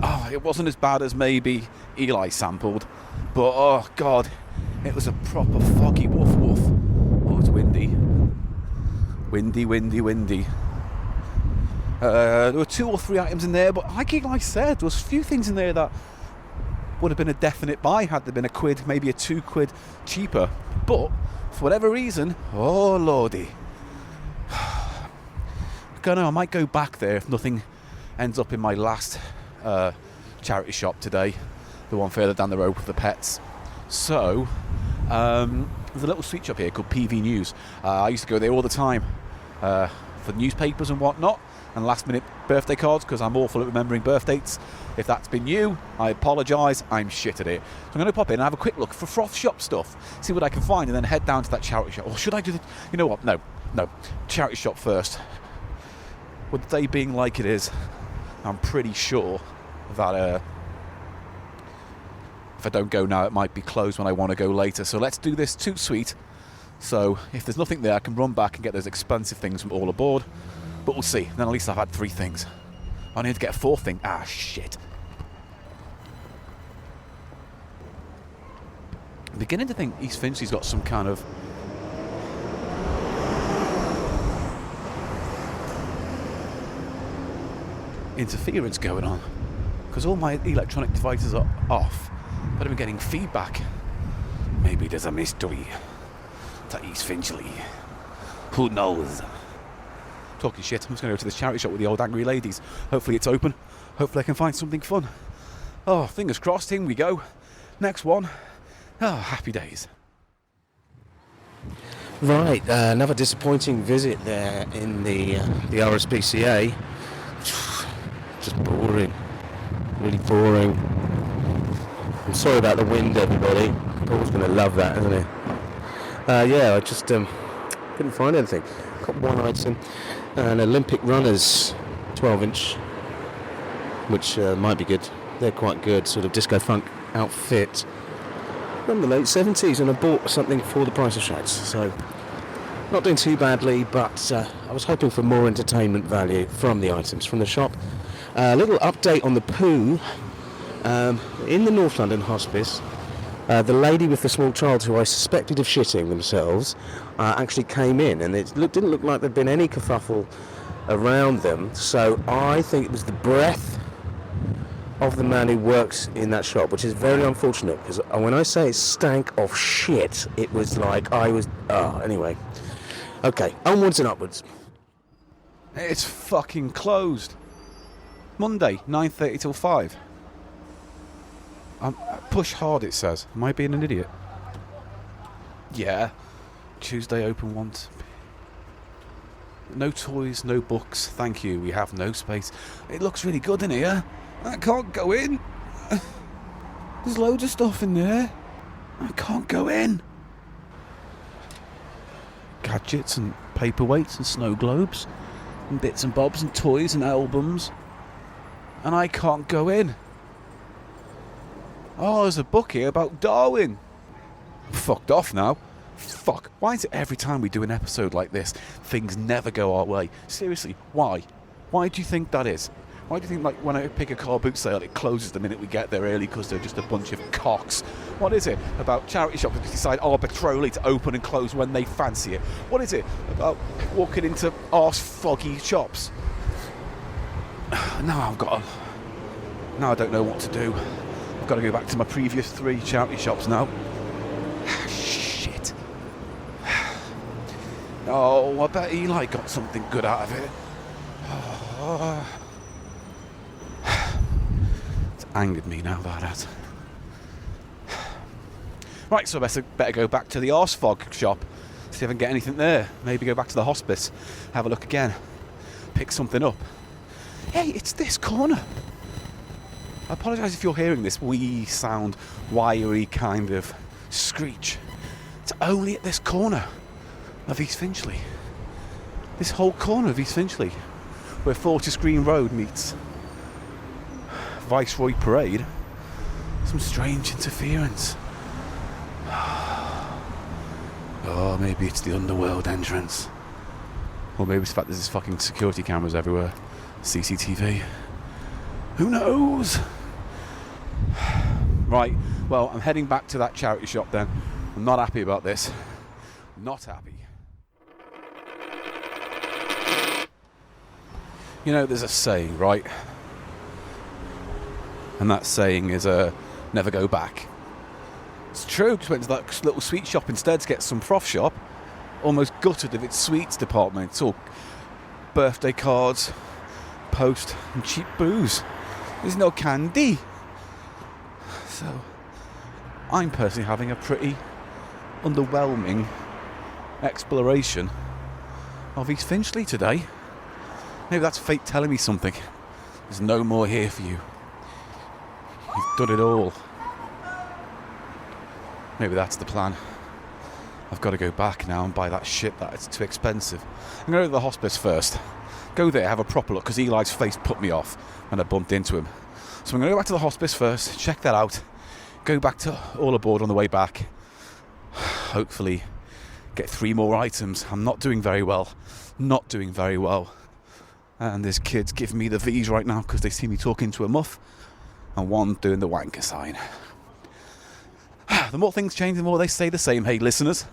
Oh, it wasn't as bad as maybe Eli sampled, but oh god, it was a proper foggy woof woof. Oh, it's windy. Windy. There were 2 or 3 items in there, but like Eli said, there was a few things in there that would have been a definite buy had there been a quid, maybe a £2 cheaper. But for whatever reason, oh lordy, I don't know, I might go back there if nothing ends up in my last charity shop today, the one further down the road with the pets. So there's a little sweet shop here called PV News. I used to go there all the time for newspapers and whatnot, and last-minute birthday cards, because I'm awful at remembering birth dates. If that's been you, I apologise. I'm shit at it. So I'm going to pop in and have a quick look for froth shop stuff, see what I can find, and then head down to that charity shop. Or should I do the... You know what? No. Charity shop first. With the day being like it is, I'm pretty sure that if I don't go now, it might be closed when I want to go later. So let's do this toot sweet. So if there's nothing there, I can run back and get those expensive things from all aboard. But we'll see. Then at least I've had 3 things. I need to get a 4th thing. Ah, shit. I'm beginning to think East Finchley's got some kind of interference going on, because all my electronic devices are off, but I'm getting feedback. Maybe there's a mystery to East Finchley. Who knows? Talking shit, I'm just going to go to this charity shop with the old angry ladies. Hopefully it's open. Hopefully I can find something fun. Oh, fingers crossed, in we go. Next one. Oh, happy days. Right, another disappointing visit there in the RSPCA. Just boring. Really boring. I'm sorry about the wind, everybody. Paul's going to love that, isn't he? I just couldn't find anything. Got one item. An Olympic Runners 12-inch, which might be good. They're quite good, sort of disco funk outfit from the late 70s, and I bought something for the price of shades. So, not doing too badly, but I was hoping for more entertainment value from the items from the shop. A little update on the poo. In the North London hospice, the lady with the small child who I suspected of shitting themselves actually came in, and it didn't look like there'd been any kerfuffle around them, so I think it was the breath of the man who works in that shop, which is very unfortunate, because when I say it stank of shit, it was like I was... anyway. Okay, onwards and upwards. It's fucking closed. Monday, 9:30 till 5. Push hard, it says. Am I being an idiot? Yeah. Tuesday open once. No toys, no books. Thank you. We have no space. It looks really good in here. I can't go in. There's loads of stuff in there. I can't go in. Gadgets and paperweights and snow globes and bits and bobs and toys and albums. And I can't go in. Oh, there's a book here about Darwin. I'm fucked off now. Fuck. Why is it every time we do an episode like this, things never go our way? Seriously, why? Why do you think that is? Why do you think, like, when I pick a car boot sale, it closes the minute we get there early because they're just a bunch of cocks? What is it about charity shops that decide arbitrarily to open and close when they fancy it? What is it about walking into arse-foggy shops? Now I don't know what to do. I've got to go back to my previous 3 charity shops now. Shit. Oh, I bet Eli got something good out of it. Oh. It's angered me now, that. Right, so I better go back to the arsefog shop, see if I can get anything there. Maybe go back to the hospice, have a look again, pick something up. Hey, it's this corner. I apologise if you're hearing this wee sound, wiry kind of screech. It's only at this corner of East Finchley. This whole corner of East Finchley, where Fortis Green Road meets Viceroy Parade. Some strange interference. Oh, maybe it's the underworld entrance. Or maybe it's the fact there's fucking security cameras everywhere. CCTV. Who knows? Right, well, I'm heading back to that charity shop then. I'm not happy about this. Not happy. You know, there's a saying, right? And that saying is, never go back. It's true, just went to that little sweet shop instead to get some froth shop. Almost gutted of its sweets department. It's all birthday cards, post, and cheap booze. There's no candy. So, I'm personally having a pretty underwhelming exploration of East Finchley today. Maybe that's fate telling me something. There's no more here for you. You've done it all. Maybe that's the plan. I've got to go back now and buy that shit that it's too expensive. I'm going to go to the hospice first. Go there, have a proper look, because Eli's face put me off when I bumped into him. So I'm going to go back to the hospice first, check that out, go back to All Aboard on the way back. Hopefully get 3 more items. I'm not doing very well. Not doing very well. And there's kids giving me the V's right now because they see me talking to a muff, and one doing the wanker sign. The more things change, the more they stay the same. Hey, listeners.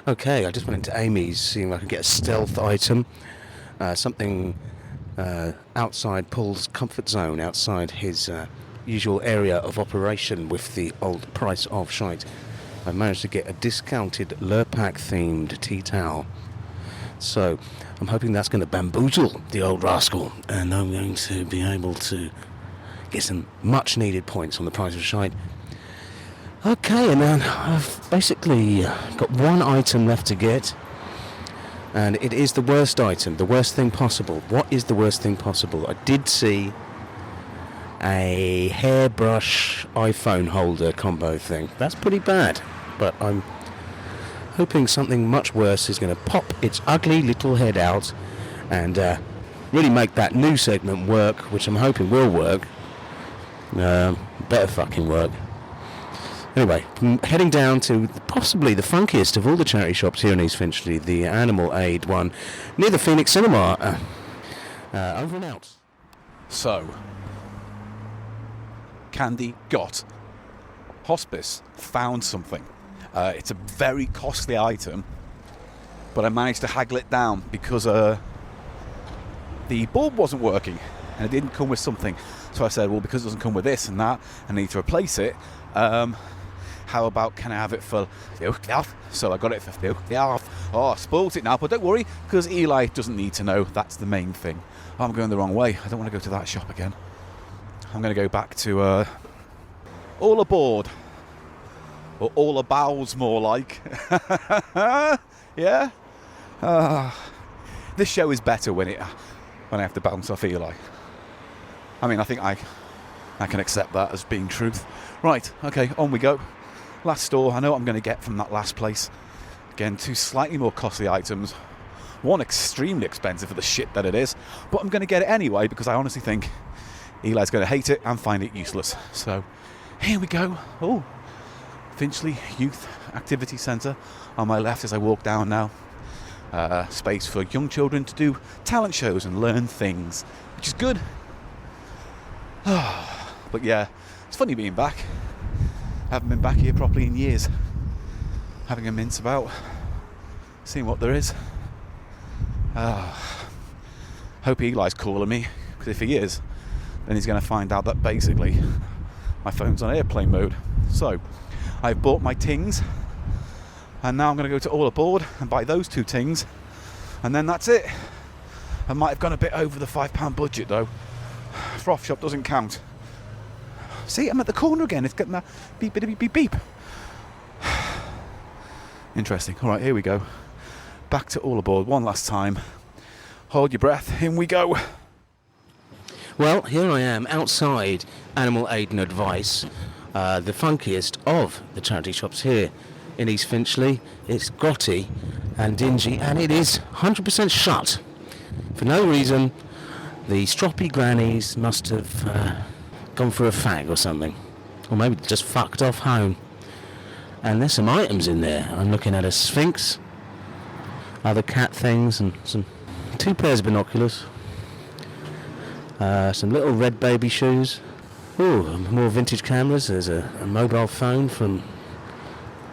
Okay, I just went into Amy's, seeing if I could get a stealth item. Something outside Paul's comfort zone, outside his usual area of operation with the old price of shite. I managed to get a discounted Lurpak-themed tea towel. So, I'm hoping that's going to bamboozle the old rascal, and I'm going to be able to get some much-needed points on the price of shite. Okay, and then I've basically got one item left to get, and it is the worst item, the worst thing possible. What is the worst thing possible? I did see a hairbrush iPhone holder combo thing. That's pretty bad, but I'm hoping something much worse is going to pop its ugly little head out and really make that new segment work, which I'm hoping will work. Better fucking work. Anyway, I'm heading down to possibly the funkiest of all the charity shops here in East Finchley, the Animal Aid one, near the Phoenix Cinema. Over and out. So, Candy got. Hospice found something. It's a very costly item, but I managed to haggle it down because the bulb wasn't working and it didn't come with something. So I said, well, because it doesn't come with this and that, I need to replace it. How about, can I have it for so I got it for oh, I spoiled it now, but don't worry, because Eli doesn't need to know. That's the main thing. Oh, I'm going the wrong way. I don't want to go to that shop again. I'm going to go back to All Aboard, or All Abouts, more like. Yeah. This show is better when I have to bounce off Eli. I mean, I think I can accept that as being truth. Right, okay, on we go. Last store, I know what I'm going to get from that last place. Again, 2 slightly more costly items. One extremely expensive for the shit that it is. But I'm going to get it anyway because I honestly think Eli's going to hate it and find it useless. So, here we go. Oh, Finchley Youth Activity Centre on my left as I walk down now. Space for young children to do talent shows and learn things, which is good. But yeah, it's funny being back. I haven't been back here properly in years. Having a mince about, seeing what there is. Hope Eli's calling me, because if he is, then he's going to find out that basically my phone's on airplane mode. So, I've bought my tings, and now I'm going to go to All Aboard and buy those 2 tings, and then that's it. I might have gone a bit over the £5 budget though. Froth shop doesn't count. See, I'm at the corner again. It's getting that beep, beep, beep, beep, beep. Interesting. All right, here we go. Back to All Aboard one last time. Hold your breath. In we go. Well, here I am outside Animal Aid and Advice, the funkiest of the charity shops here in East Finchley. It's grotty and dingy, and it is 100% shut. For no reason, the stroppy grannies must have gone for a fag or something, or maybe just fucked off home. And there's some items in there. I'm looking at a sphinx, other cat things, and 2 pairs of binoculars, some little red baby shoes. Ooh, more vintage cameras. There's a mobile phone from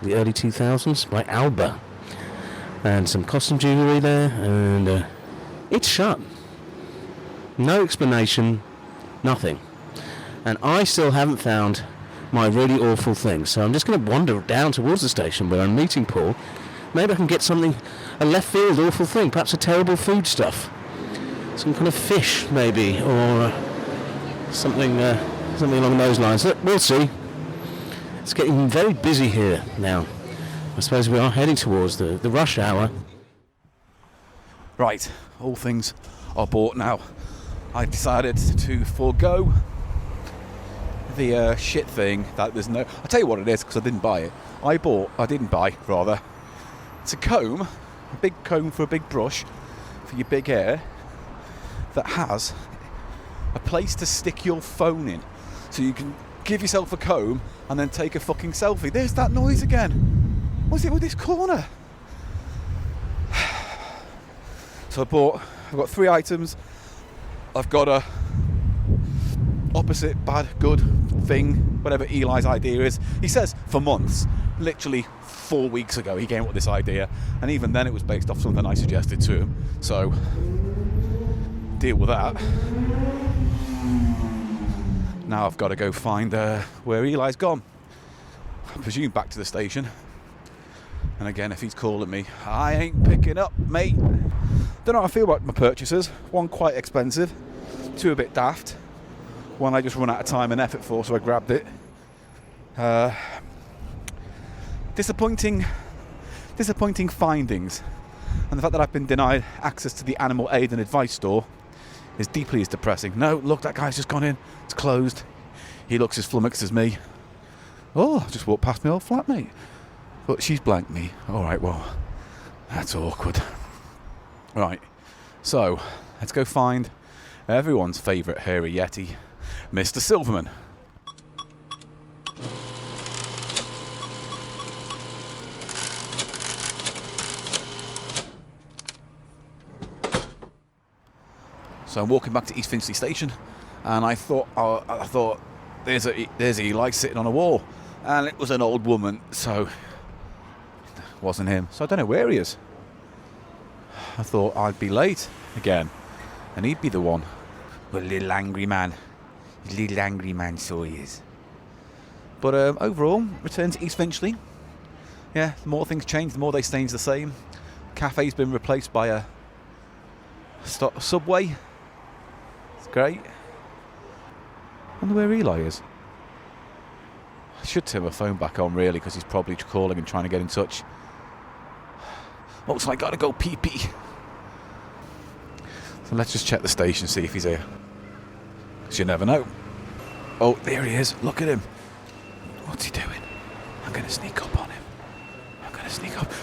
the early 2000s by Alba, and some costume jewellery there, and it's shut. No explanation, nothing. And I still haven't found my really awful thing. So I'm just going to wander down towards the station where I'm meeting Paul. Maybe I can get something, a left field awful thing, perhaps a terrible food stuff. Some kind of fish, maybe, or something along those lines. We'll see. It's getting very busy here now. I suppose we are heading towards the rush hour. Right, all things are bought now. I've decided to forego the shit thing that there's no... I'll tell you what it is, because I didn't buy it. It's a comb, a big comb for a big brush for your big hair that has a place to stick your phone in. So you can give yourself a comb and then take a fucking selfie. There's that noise again. What's it with this corner? So I've got 3 items. I've got a opposite bad good thing, whatever Eli's idea is. He says for months, literally 4 weeks ago, he came up with this idea, and even then it was based off something I suggested to him. So deal with that. Now I've got to go find where Eli's gone. I presume back to the station. And again, if he's calling me, I ain't picking up, mate. Don't know how I feel about my purchases. 1 quite expensive, 2 a bit daft. 1 I just run out of time and effort for, so I grabbed it. Disappointing findings. And the fact that I've been denied access to the animal aid and advice store is deeply as depressing. No, look, that guy's just gone in. It's closed. He looks as flummoxed as me. Oh, I just walked past my old flatmate. But she's blanked me. All right, well, that's awkward. Right, so let's go find everyone's favourite hairy yeti, Mr. Silverman. So I'm walking back to East Finchley Station, and I thought there's Eli sitting on a wall, and it was an old woman, so it wasn't him. So I don't know where he is. I thought I'd be late again, and he'd be the one. Well, little angry man so he is. But overall, return to East Finchley. Yeah, the more things change, the more they stay the same. Cafe's been replaced by a Subway. It's great. I wonder where Eli is. I should turn my phone back on, really, because he's probably calling and trying to get in touch. Oh, so I gotta go pee-pee. So let's just check the station, see if he's here. Because you never know. Oh, there he is. Look at him. What's he doing? I'm going to sneak up on him.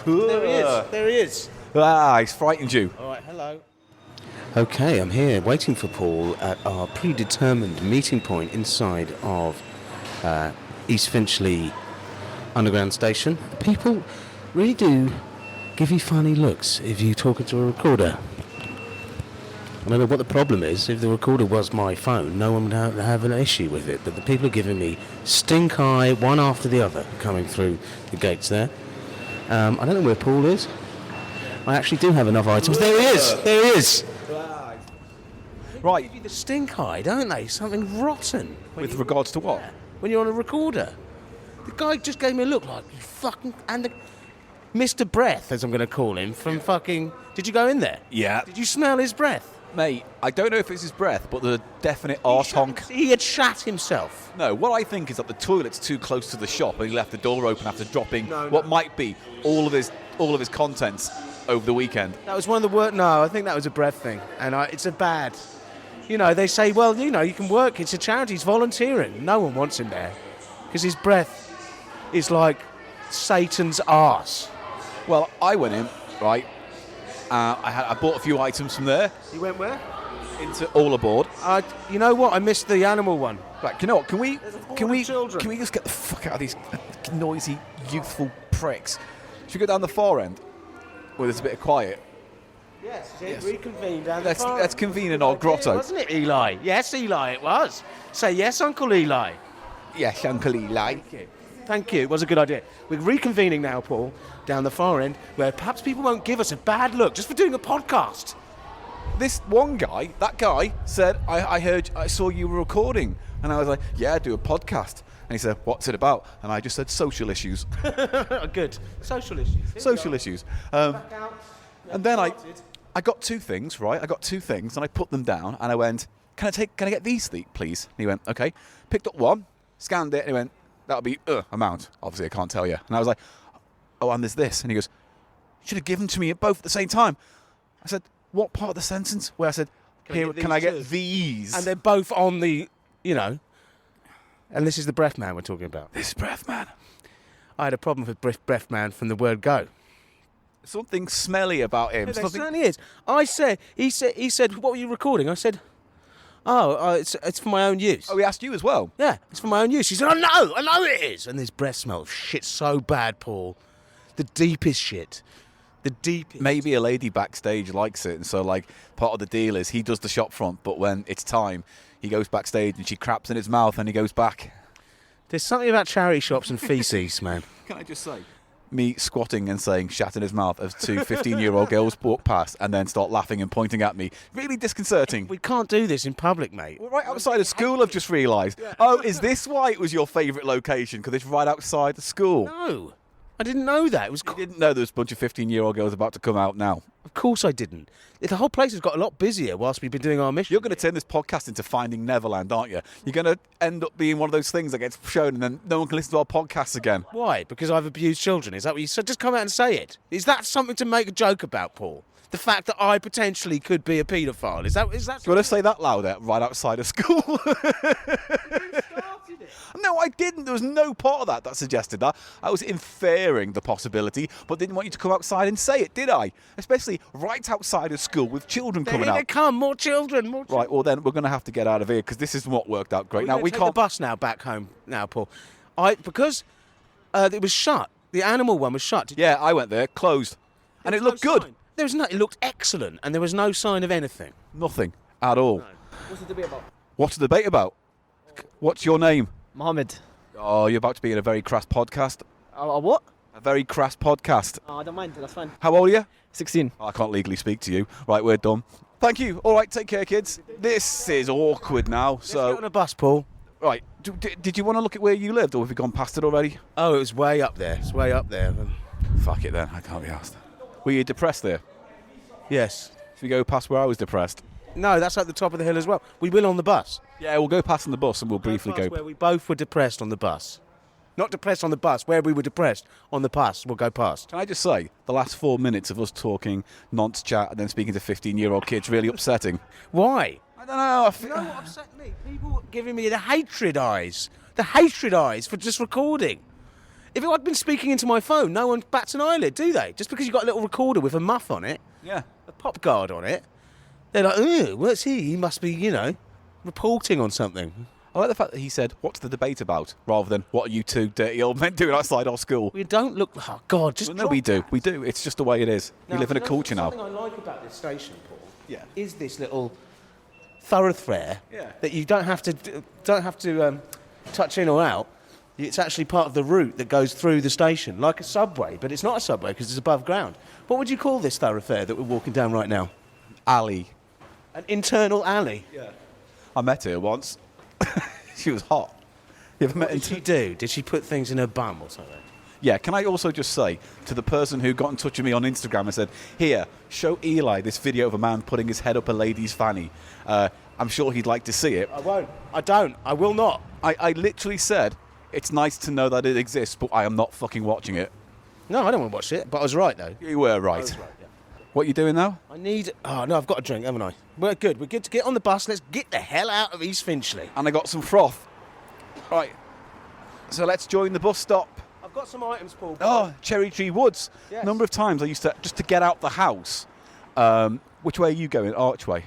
There he is. Ah, he's frightened you. All right, hello. Okay, I'm here waiting for Paul at our predetermined meeting point inside of East Finchley Underground Station. People really do give you funny looks if you talk into a recorder. I don't know what the problem is. If the recorder was my phone, no one would have an issue with it. But the people are giving me stink eye, one after the other, coming through the gates there. I don't know where Paul is. I actually do have enough items. There he is! There he is! Right. They give you the stink eye, don't they? Something rotten. With regards to what? When you're on a recorder. The guy just gave me a look like, you fucking... And the... Mr. Breath, as I'm going to call him, from fucking... Did you go in there? Yeah. Did you smell his breath? Mate, I don't know if it's his breath, but the definite arse honk. He had shat himself. No, what I think is that the toilet's too close to the shop and he left the door open after dropping what might be all of his contents over the weekend. That was one of the worst... No, I think that was a breath thing. And it's a bad... You know, they say, well, you know, you can work. It's a charity. He's volunteering. No one wants him there. Because his breath is like Satan's arse. Well, I went in, right? I bought a few items from there. You went where? Into All Aboard. You know what? I missed the animal one. Right, you know what? Can we children. just get the fuck out of these noisy, youthful pricks? Should we go down the far end where there's a bit of quiet? Yes, reconvene down the far end. Let's convene in our grotto. Wasn't it, Eli? Yes, Eli, it was. Say yes, Uncle Eli. Yes, Uncle Eli. Thank you. It was a good idea. We're reconvening now, Paul, down the far end, where perhaps people won't give us a bad look just for doing a podcast. This one guy, that guy, said, I saw you were recording. And I was like, yeah, I do a podcast. And he said, what's it about? And I just said, social issues. Good. Social issues. Social issues. And then I got 2 things, right? I got 2 things, and I put them down, and I went, can I get these, please? And he went, okay. Picked up one, scanned it, and he went, that'll be amount. Obviously, I can't tell you. And I was like, oh, and there's this. And he goes, you should have given to me both at the same time. I said, What part of the sentence where I said, can I get these? And they're both on the, and this is the breath man we're talking about. This breath man. I had a problem with breath man from the word go. Something smelly about him. There Something... certainly is. He said, what were you recording? I said, it's for my own use. Oh, he asked you as well? Yeah, it's for my own use. He said, I know it is. And this breath smell of shit so bad, Paul. The deepest shit. The deepest. Maybe a lady backstage likes it, and so, like, part of the deal is he does the shop front, but when it's time, he goes backstage and she craps in his mouth and he goes back. There's something about charity shops and feces, man. Can I just say? Me squatting and saying shat in his mouth as two 15-year-old girls walk past and then start laughing and pointing at me. Really disconcerting. We can't do this in public, mate. We're right outside of school, I've just realised. Oh, is this why it was your favourite location? Because it's right outside the school. No, I didn't know that. It was. You didn't know there was a bunch of 15-year-old girls about to come out now. Of course I didn't. The whole place has got a lot busier whilst we've been doing our mission. You're going to turn this podcast into Finding Neverland, aren't you? You're going to end up being one of those things that gets shown and then no one can listen to our podcasts again. Why? Because I've abused children. Is that what you said? Just come out and say it. Is that something to make a joke about, Paul? The fact that I potentially could be a paedophile. Is that? Do you want to say that louder, right outside of school? No, I didn't. There was no part of that suggested that. I was inferring the possibility, but didn't want you to come outside and say it, did I? Especially right outside of school with children coming out. Here they come, more children. Right, well then we're going to have to get out of here because this is not worked out great. Now we can't. The bus now back home now, Paul. Because it was shut. The animal one was shut. Yeah, I went there, closed, and it looked good. There was no. It looked excellent, and there was no sign of anything. Nothing at all. No. What's the debate about? What's the debate about? What's your name? Mohammed. Oh, you're about to be in a very crass podcast. What? A very crass podcast. Oh, I don't mind. That's fine. How old are you? 16. Oh, I can't legally speak to you. Right, we're done. Thank you. All right, take care, kids. This is awkward now. Let's get on a bus, Paul. Right, did you want to look at where you lived, or have you gone past it already? Oh, it was way up there. It's way up there. Fuck it then. I can't be asked. Were you depressed there? Yes. Should we go past where I was depressed? No, that's at the top of the hill as well. We will on the bus. Yeah, we'll go past on the bus and we'll briefly go. Where we both were depressed on the bus. Not depressed on the bus, where we were depressed on the bus. We'll go past. Can I just say, the last 4 minutes of us talking nonce chat and then speaking to 15-year-old kids really upsetting. Why? I don't know. You know what upset me? People giving me the hatred eyes. The hatred eyes for just recording. If I'd been speaking into my phone, no one bats an eyelid, do they? Just because you've got a little recorder with a muff on it. Yeah. A pop guard on it. They're like, ooh, what's he? He must be, reporting on something. I like the fact that he said, what's the debate about? Rather than, what are you two dirty old men doing outside our school? We don't look... Oh, God, just Well, no, we do. that. We do. It's just the way it is. We live in a culture now. Something I like about this station, Paul, is this little thoroughfare that you don't have to touch in or out. It's actually part of the route that goes through the station, like a subway, but it's not a subway because it's above ground. What would you call this thoroughfare that we're walking down right now? Alley. An internal alley? Yeah. I met her once. She was hot. You ever met her? What did she do? Did she put things in her bum or something? Yeah, can I also just say to the person who got in touch with me on Instagram and said, here, show Eli this video of a man putting his head up a lady's fanny. I'm sure he'd like to see it. I won't. I don't. I will not. I literally said, it's nice to know that it exists, but I am not fucking watching it. No, I don't want to watch it, but I was right, though. You were right. I was right, yeah. What are you doing now? I need... Oh, no, I've got a drink, haven't I? We're good. We're good to get on the bus. Let's get the hell out of East Finchley. And I got some froth. Right. So let's join the bus stop. I've got some items, Paul. Oh, Cherry Tree Woods. Yes. Number of times I used to, just to get out the house. Which way are you going? Archway?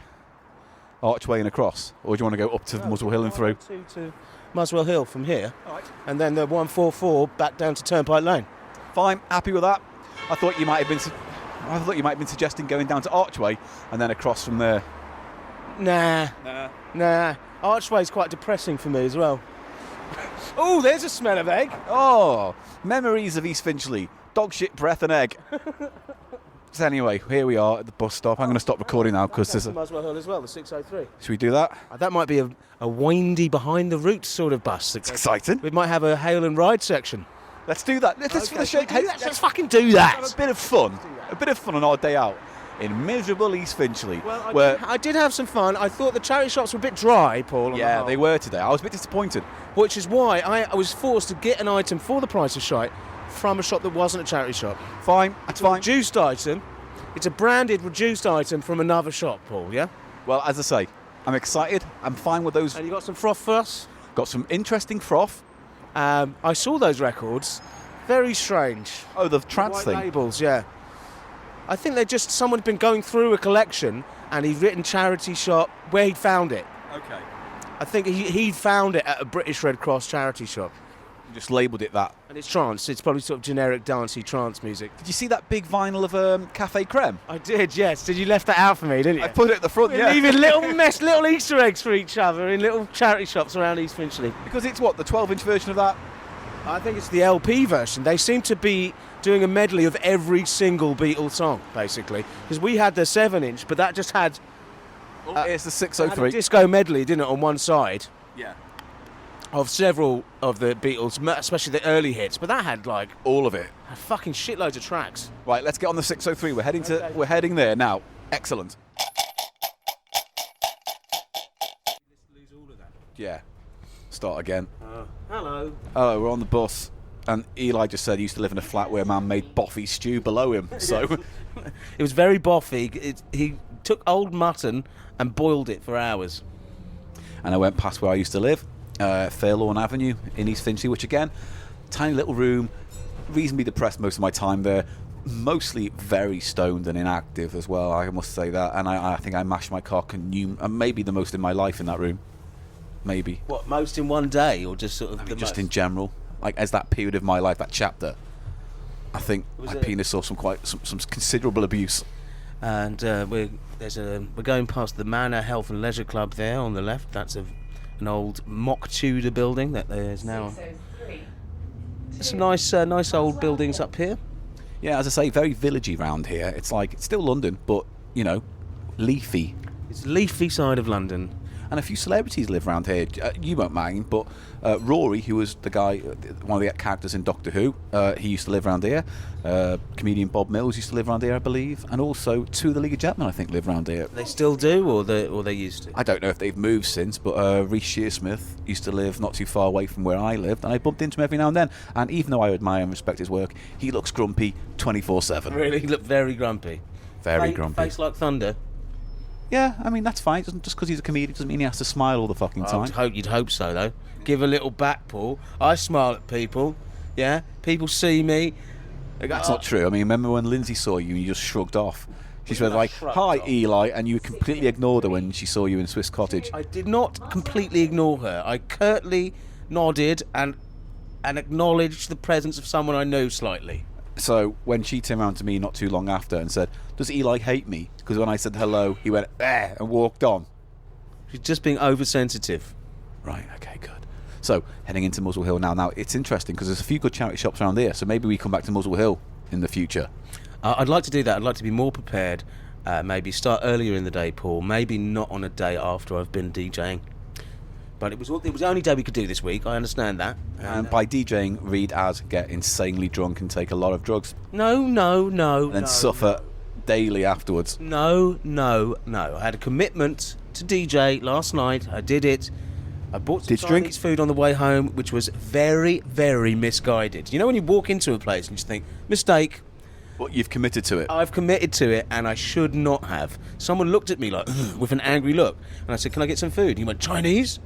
Archway and across? Or do you want to go up to Muswell Hill and through? To Muswell Hill from here. All right. And then the 144 back down to Turnpike Lane. Fine, happy with that. I thought you might have been suggesting going down to Archway and then across from there. Nah. Archway's quite depressing for me as well. Oh, there's a smell of egg. Oh, memories of East Finchley. Dog shit, breath and egg. So anyway, here we are at the bus stop. I'm going to stop recording now because there's a... Muswell Hill as well, the 603. Should we do that? That might be a windy behind the route sort of bus. It's exciting. We might have a hail and ride section. Let's do that. Let's for the shake. Let's fucking do that. Have a bit of fun. A bit of fun on our day out in miserable East Finchley. Well, I did have some fun. I thought the charity shops were a bit dry, Paul. Yeah, they were today. I was a bit disappointed. Which is why I was forced to get an item for the price of shite from a shop that wasn't a charity shop. Fine, that's fine. Juiced item, It's a branded, reduced item from another shop, Paul, yeah? Well, as I say, I'm excited. I'm fine with those. And you got some froth for us? Got some interesting froth. I saw those records. Very strange. Oh, the trance White thing. labels, yeah. I think they're just someone's been going through a collection and he'd written charity shop where he'd found it. Okay. I think he'd found it at a British Red Cross charity shop. Just labelled it that. And it's trance. It's probably sort of generic dancey trance music. Did you see that big vinyl of Cafe Creme? I did, yes. Did you left that out for me, didn't you? I put it at the front, We're yeah. leaving little Easter eggs for each other in little charity shops around East Finchley. Because it's what, the 12-inch version of that? I think it's the LP version. They seem to be doing a medley of every single Beatles song, basically. Because we had the 7-inch, but that just had It's the had a 603. disco medley, didn't it, on one side Yeah. of several of the Beatles, especially the early hits. But that had like All of it. a fucking shitloads of tracks. Right, let's get on the 603. We're heading there now. Excellent. Yeah. Start again. Hello. Oh, we're on the bus. And Eli just said he used to live in a flat where a man made boffy stew below him. So It was very boffy. He took old mutton and boiled it for hours. and I went past where I used to live, Fairlawn Avenue in East Finchley, which again, tiny little room, reasonably depressed most of my time there, mostly very stoned and inactive as well, I must say that. And I think I mashed my cock and maybe the most in my life in that room. Maybe. What, most in one day, or just sort of the Just most? in general. Like, as that period of my life, that chapter, I think Was my it- penis saw some considerable abuse. And we're going past the Manor Health and Leisure Club there on the left. That's an old mock Tudor building that there is now. There's some nice old buildings up here. Yeah, as I say, very villagey round here. It's still London, but, leafy. It's the leafy side of London. And a few celebrities live around here. You won't mind, but Rory, who was the guy, one of the characters in Doctor Who, he used to live around here. Comedian Bob Mills used to live around here, I believe. And also two of the League of Gentlemen, I think, live around here. They still do, or they used to? I don't know if they've moved since, but Rhys Shearsmith used to live not too far away from where I lived, and I bumped into him every now and then. And even though I admire and respect his work, he looks grumpy 24/7. Really? He looked very grumpy. Very grumpy. Face like thunder. Yeah, I mean, that's fine. Just because he's a comedian doesn't mean he has to smile all the fucking time. You'd hope so, though. Give a little back, Paul. I smile at people. Yeah? People see me. That's not true. I mean, remember when Lindsay saw you and you just shrugged off? She said, like, shrugged "Hi, off? Eli," and you completely ignored her when she saw you in Swiss Cottage. I did not completely ignore her. I curtly nodded and acknowledged the presence of someone I knew slightly. So when she turned around to me not too long after and said, "Does Eli hate me?" Because when I said hello, he went, "Eh," and walked on. She's just being oversensitive. Right, okay, good. So, heading into Muswell Hill now. Now, it's interesting because there's a few good charity shops around here, so maybe we come back to Muswell Hill in the future. I'd like to do that. I'd like to be more prepared. Maybe start earlier in the day, Paul. Maybe not on a day after I've been DJing. But it was the only day we could do this week. I understand that. And by DJing, read as get insanely drunk and take a lot of drugs, No. and then suffer daily afterwards. No. I had a commitment to DJ last night. I did it. I bought some Did you drink? Chinese food on the way home, which was very, very misguided. You know when you walk into a place and you just think, mistake, But you've committed to it. I've committed to it and I should not have. Someone looked at me like, with an angry look. And I said, can I get some food? He went, Chinese?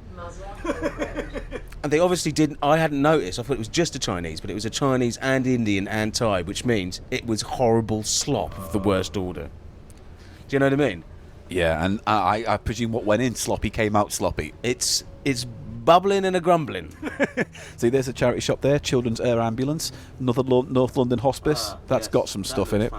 And they obviously didn't. I hadn't noticed. I thought it was just a Chinese, but it was a Chinese and Indian and Thai, which means it was horrible slop of the worst order. Do you know what I mean? Yeah, and I presume what went in sloppy came out sloppy. It's bubbling and a grumbling. See, there's a charity shop there, Children's Air Ambulance, North London Hospice. That's got some stuff in it.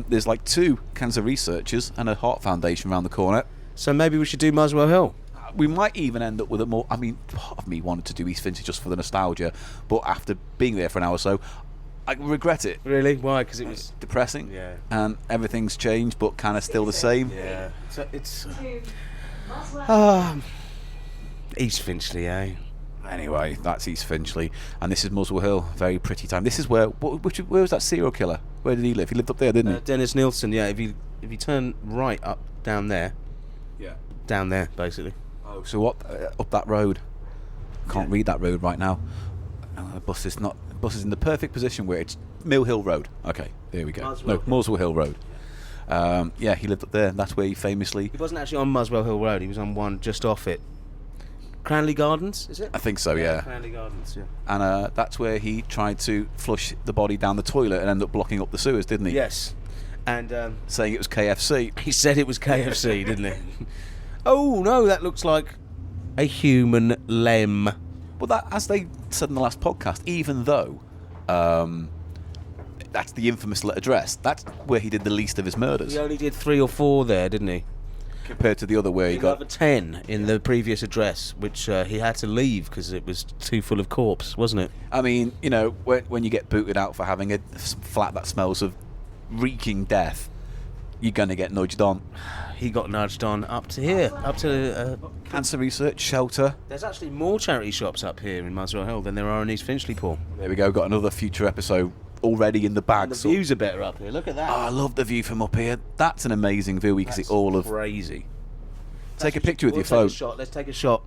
There's like 2 cancer researchers and a heart foundation around the corner. So maybe we should do Muswell Hill. We might even end up with a more... I mean, part of me wanted to do East Finchley just for the nostalgia, but after being there for an hour or so, I regret it. Really? Why? Because it was... Depressing. Yeah. And everything's changed, but kind of still the same. Yeah. So it's... East Finchley, eh? Anyway, that's East Finchley, and this is Muswell Hill. Very pretty time. This is where where was that serial killer? Where did he live? He lived up there, didn't he? Dennis Nielsen, yeah. If you turn right up down there, basically. Oh, so what? Up that road? Can't read that road right now. The bus is in the perfect position where it's Mill Hill Road. Okay, there we go. Muswell No, Hill. Muswell Hill Road. Yeah, he lived up there. That's where he famously... He wasn't actually on Muswell Hill Road. He was on one just off it. Cranley Gardens, is it? I think so, yeah. Cranley Gardens, yeah. And that's where he tried to flush the body down the toilet and ended up blocking up the sewers, didn't he? Yes. And Saying it was KFC. he said it was KFC, didn't he? Oh, no, that looks like a human lem. Well, that, as they said in the last podcast, even though that's the infamous address, that's where he did the least of his murders. He only did 3 or 4 there, didn't he? Compared to the other where he got... Another 10 in the previous address, which he had to leave because it was too full of corpse, wasn't it? I mean, you know, when you get booted out for having a flat that smells of reeking death, you're going to get nudged on. He got nudged on up to here, up to... Cancer research, shelter. There's actually more charity shops up here in Muswell Hill than there are in East Finchley, Paul. There we go, got another future episode already in the bag. And the views are better up here, look at that. Oh, I love the view from up here. That's an amazing view. We can see all of... crazy. Take a picture with your phone. Let's take a shot.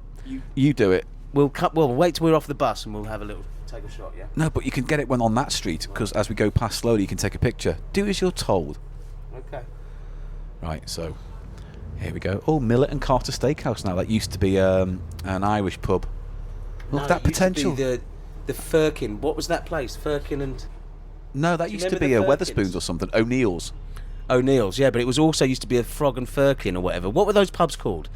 You do it. We'll wait till we're off the bus and we'll have a little... Take a shot, yeah? No, but you can get it when on that street, because as we go past slowly, you can take a picture. Do as you're told. Okay. Right, so... Here we go. Oh, Millet and Carter Steakhouse now. That used to be an Irish pub. Look at that potential. The Firkin. What was that place? Firkin and... No, that you used to remember be a the Firkins? Wetherspoons or something. O'Neill's. O'Neill's, yeah, but it was also used to be a Frog and Firkin or whatever. What were those pubs called?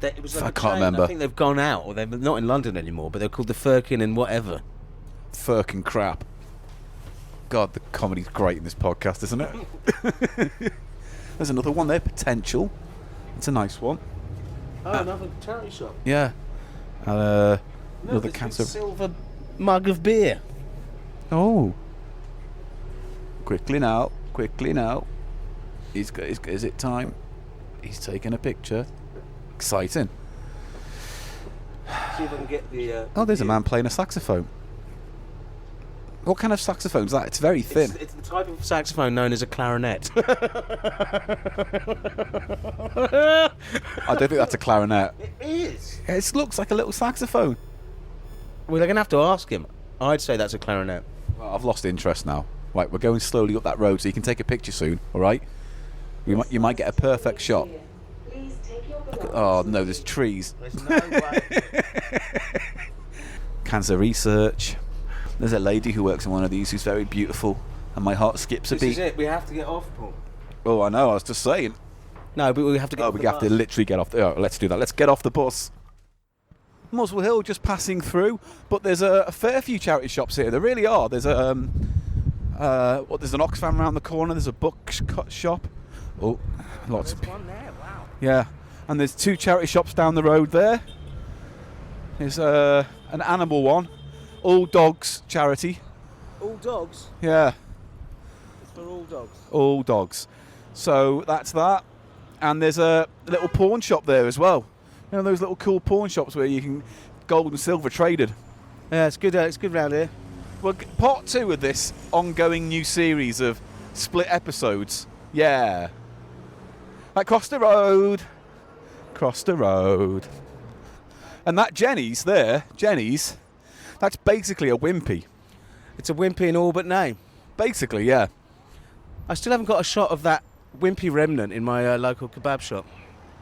It was like I a can't chain. remember. I think they've gone out, or they're not in London anymore, but they're called the Firkin and whatever. Firkin crap. God, the comedy's great in this podcast, isn't it? There's another one there, Potential. It's a nice one. Oh, another charity shop. Yeah. No, Another this cancer... silver mug of beer. Oh. Quickly now. Is it time? He's taking a picture. Exciting. See if I can get the... Oh, there's a man playing a saxophone. What kind of saxophone is that? It's very thin. It's the type of saxophone known as a clarinet. I don't think that's a clarinet. It is. It looks like a little saxophone. Well, they're going to have to ask him. I'd say that's a clarinet. Well, I've lost interest now. Right, we're going slowly up that road, so you can take a picture soon, all right? You might get a perfect shot. Oh, no, there's trees. There's no way. Cancer research. There's a lady who works in one of these who's very beautiful, and my heart skips a This beat. is it. We have to get off, Paul. Oh, I know, I was just saying. No, but we have to get off We the have to bus. literally get off. Oh, let's do that. Let's get off the bus. Muswell Hill just passing through, but there's a fair few charity shops here. There really are. There's a there's an Oxfam around the corner. There's a book shop. Oh, lots of There's one there, wow. yeah, and there's 2 charity shops down the road there. There's an animal one, All Dogs charity. All dogs? Yeah, It's for all dogs. All Dogs. So that's that. And there's a little pawn shop there as well. You know those little cool pawn shops where you can gold and silver traded. Yeah, it's good. It's good round here. Well, part 2 of this ongoing new series of split episodes. Yeah. Across the road. And that Jenny's there, that's basically a wimpy. It's a wimpy in all but name. Basically, yeah. I still haven't got a shot of that wimpy remnant in my local kebab shop.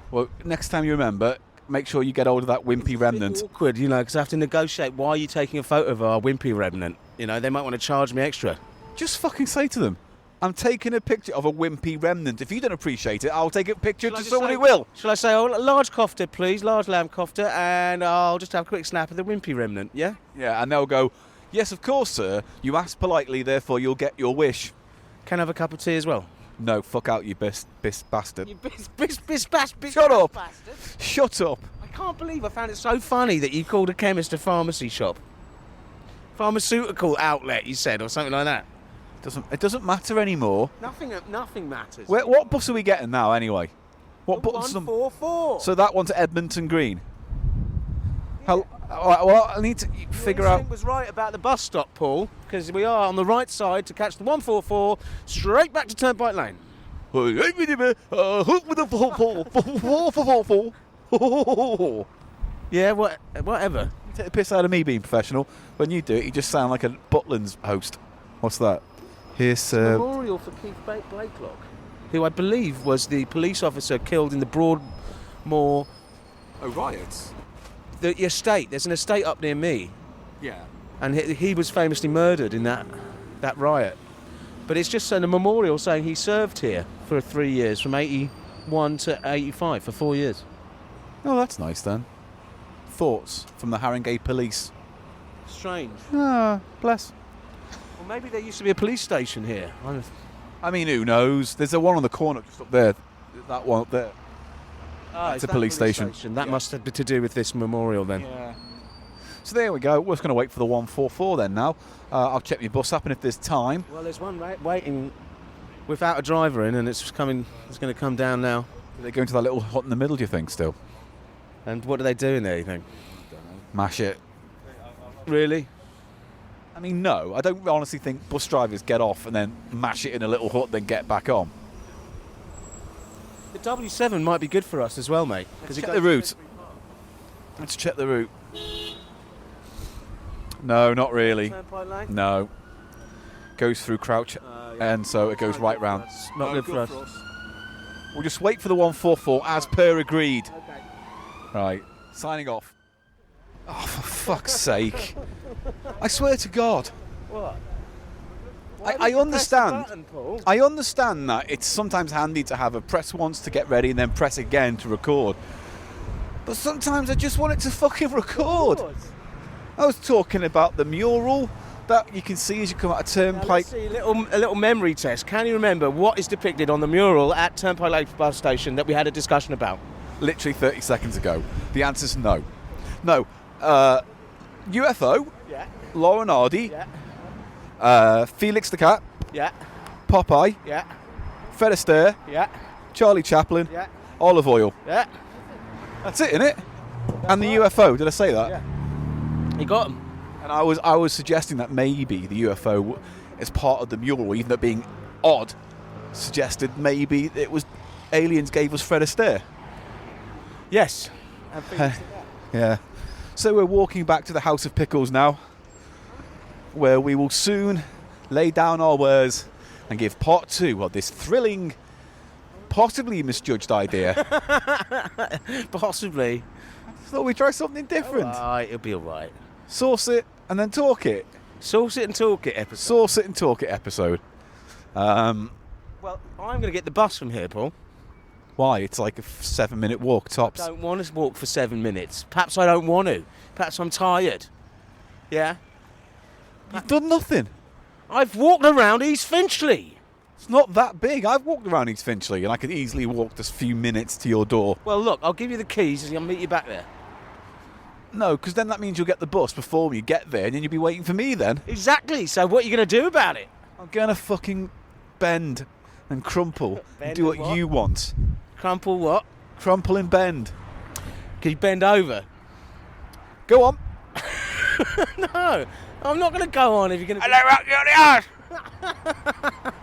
Well, next time you remember, make sure you get hold of that wimpy remnant. It's awkward, you know, because I have to negotiate. Why are you taking a photo of our wimpy remnant? You know, they might want to charge me extra. Just fucking say to them, I'm taking a picture of a wimpy remnant. If you don't appreciate it, I'll take a picture to someone who will. Shall I say, oh, large kofta, please, large lamb kofta, and I'll just have a quick snap of the wimpy remnant, yeah? Yeah, and they'll go, yes, of course, sir. You asked politely, therefore you'll get your wish. Can I have a cup of tea as well? No, fuck out, you bis bastard. You bastard. Shut up. Shut up. I can't believe I found it so funny that you called a chemist a pharmacy shop. Pharmaceutical outlet, you said, or something like that. It doesn't matter anymore. Nothing matters. What bus are we getting now, anyway? What The bus? 144. So that one to Edmonton Green. Well, I need to figure out. was right about the bus stop, Paul, because we are on the right side to catch the 144 straight back to Turnpike Lane. Yeah, whatever. Take the piss out of me being professional. When you do it, you just sound like a Butlins host. What's that? Here's Memorial for Keith Blakelock. who I believe was the police officer killed in the Broadmoor riots? the estate. There's an estate up near me, Yeah. and he was famously murdered in that riot. But it's just a memorial saying he served here for 3 years, from 81 to 85, for 4 years. Oh, that's nice then. Thoughts from the Haringey police? Strange. Ah, bless. Well, maybe there used to be a police station here. I mean, who knows? There's a one on the corner just up there. That one up there. It's a police station. That must have to do with this memorial then. Yeah. So there we go. We're just going to wait for the 144 then now. I'll check my bus up, and if there's time... Well, there's one waiting without a driver in, and it's going to come down now. Do they go into that little hut in the middle, do you think, still? And what do they do in there, you think? Mash it. Really? I mean, no. I don't honestly think bus drivers get off and then mash it in a little hut, then get back on. The W7 might be good for us as well, mate. Check the route. Let's check the route. No, not really. No. Goes through Crouch, and so it goes right round. Not good for us. We'll just wait for the 144 as per agreed. Okay. Right. Signing off. Oh, for fuck's sake. I swear to God. What? I understand. Button, Paul? I understand that it's sometimes handy to have a press once to get ready and then press again to record. But sometimes I just want it to fucking record. I was talking about the mural that you can see as you come out of Turnpike. Now, let's see a little memory test. Can you remember what is depicted on the mural at Turnpike Lake bus station that we had a discussion about? Literally 30 seconds ago. The answer's no. No. UFO. Yeah. Lauren Hardy. Yeah. Felix the Cat. Yeah. Popeye. Yeah. Fred Astaire. Yeah. Charlie Chaplin. Yeah. Olive oil. Yeah. That's it, innit? And the UFO. Did I say that? Yeah. You got them. And I was suggesting that maybe the UFO, as part of the mural, even though being odd, suggested maybe it was aliens gave us Fred Astaire. Yes. Yeah. So we're walking back to the House of Pickles now, where we will soon lay down our wares and give part 2 of this thrilling, possibly misjudged idea. Possibly. Thought we'd try something different. Alright, it'll be alright. Sauce it and then talk it. Sauce it and talk it episode. Sauce it and talk it episode. Well, I'm going to get the bus from here, Paul. Why? It's like a 7-minute walk tops. I don't want to walk for 7 minutes. Perhaps I don't want to. Perhaps I'm tired. Yeah? You've done nothing. I've walked around East Finchley. It's not that big. I've walked around East Finchley and I could easily walk just a few minutes to your door. Well, look, I'll give you the keys and I'll meet you back there. No, because then that means you'll get the bus before you get there and then you'll be waiting for me then. Exactly. So what are you going to do about it? I'm going to fucking bend and crumple and do what you want. Crumple what? Crumple and bend. Can you bend over? Go on. No, I'm not going to go on if you're going to... Hello, rock you on the arse.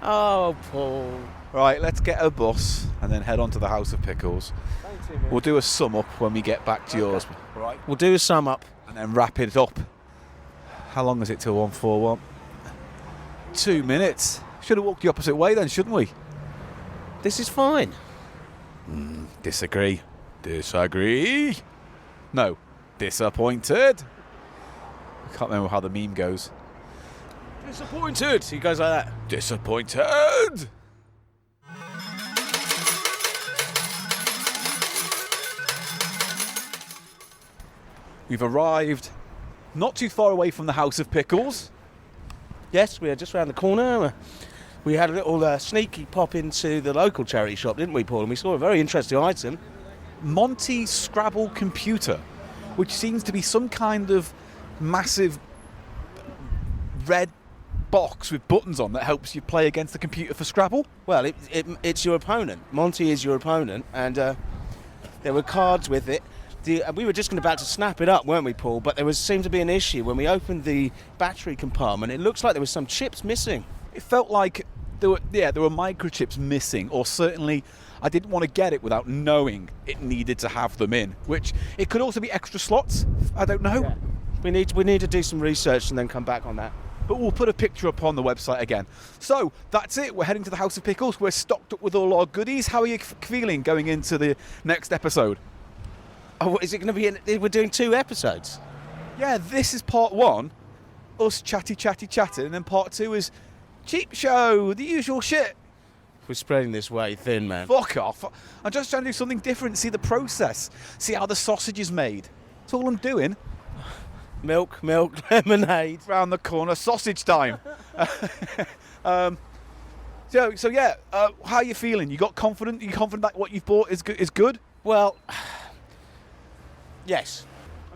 Oh, Paul. Right, let's get a bus and then head on to the House of Pickles. Thanks, man. We'll do a sum up when we get back to yours. Right. We'll do a sum up. And then wrap it up. How long is it till 141? 2 minutes. Should have walked the opposite way then, shouldn't we? This is fine. Disagree. Disagree. No. Disappointed. I can't remember how the meme goes. Disappointed. He goes like that. Disappointed. We've arrived not too far away from the House of Pickles. Yes, we are just round the corner. We had a little sneaky pop into the local charity shop, didn't we, Paul? And we saw a very interesting item. Monty's Scrabble computer, which seems to be some kind of massive red box with buttons on that helps you play against the computer for Scrabble. Well, it's your opponent. Monty is your opponent, and there were cards with it. We were just about to snap it up, weren't we, Paul? But there seemed to be an issue when we opened the battery compartment. It looks like there was some chips missing. It felt like there were microchips missing, or certainly I didn't want to get it without knowing it needed to have them in. Which it could also be extra slots. I don't know. Yeah. We need to do some research and then come back on that. but we'll put a picture up on the website again. So that's it. We're heading to the House of Pickles. We're stocked up with all our goodies. How are you feeling going into the next episode? Oh, is it going to be? We're doing 2 episodes. Yeah, this is part 1, us chatting, and then part 2 is Cheap Show, the usual shit. We're spreading this way thin, man. Fuck off. I'm just trying to do something different, see the process, see how the sausage is made. That's all I'm doing. Milk, lemonade. Round the corner, sausage time. So yeah, how are you feeling? You got confident? You confident that what you've bought is good? Well, yes.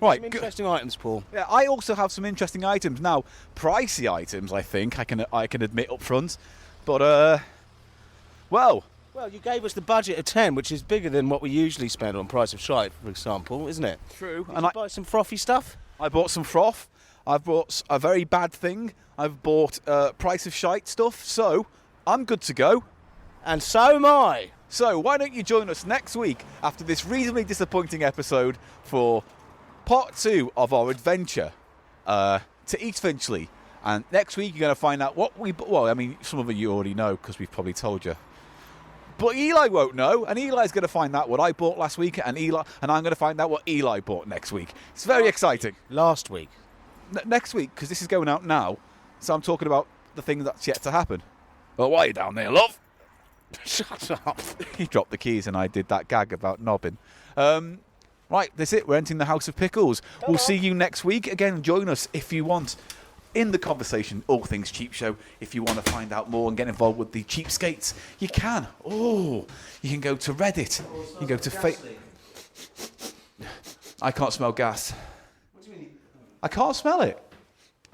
Right, Some interesting items, Paul. Yeah, I also have some interesting items now. Pricey items, I think I can admit up front, but well, you gave us the budget of 10, which is bigger than what we usually spend on Price of Shite, for example, isn't it? true. Did And you buy some frothy stuff? I bought some froth. I've bought a very bad thing. I've bought Price of Shite stuff. So I'm good to go. And so am I. So why don't you join us next week after this reasonably disappointing episode for part 2 of our adventure to East Finchley. And next week you're going to find out what we... Well, I mean, some of you already know because we've probably told you. But Eli won't know, and Eli's going to find out what I bought last week, and I'm going to find out what Eli bought next week. It's very exciting. Last week. Next week, because this is going out now, so I'm talking about the thing that's yet to happen. Well, why are you down there, love? Shut up. He dropped the keys, and I did that gag about knobbing. Right, that's it. We're entering the House of Pickles. We'll see you next week. Again, join us if you want in the conversation, all things Cheap Show. If you want to find out more and get involved with the cheapskates, you can. Oh, you can go to Reddit. You can go to I can't smell gas. What do you mean? I can't smell it.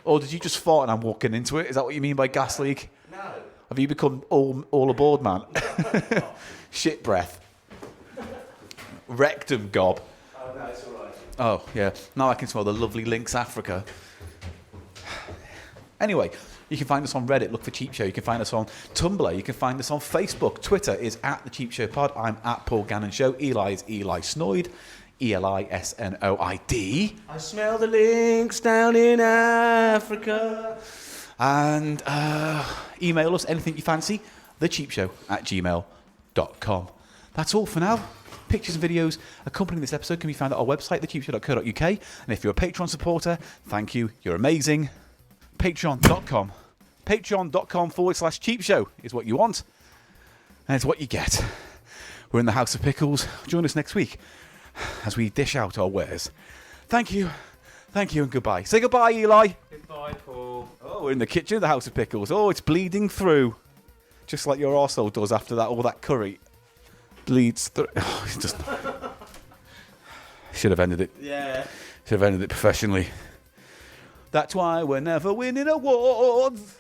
Or did you just fart and I'm walking into it? Is that what you mean by gas leak? No. Have you become all aboard, man? Shit breath. Rectum gob. Oh, no, it's all right. Oh, yeah. Now I can smell the lovely Lynx Africa. Anyway, you can find us on Reddit. Look for Cheap Show. You can find us on Tumblr. You can find us on Facebook. Twitter is @The Cheap Show Pod. I'm @Paul Gannon Show. Eli is Eli Snoid. ELISNOID. I smell the lynx down in Africa. And email us anything you fancy. thecheapshow@gmail.com. That's all for now. Pictures and videos accompanying this episode can be found at our website, thecheapshow.co.uk. And if you're a Patreon supporter, thank you. You're amazing. Patreon.com. Patreon.com/Cheap Show is what you want. And it's what you get. We're in the House of Pickles. Join us next week as we dish out our wares. Thank you. Thank you and goodbye. Say goodbye, Eli. Goodbye, Paul. Oh, we're in the kitchen of the House of Pickles. Oh, it's bleeding through. Just like your arsehole does after that, all that curry. Bleeds through. Oh, it just... Should have ended it. Yeah. Should have ended it professionally. That's why we're never winning awards.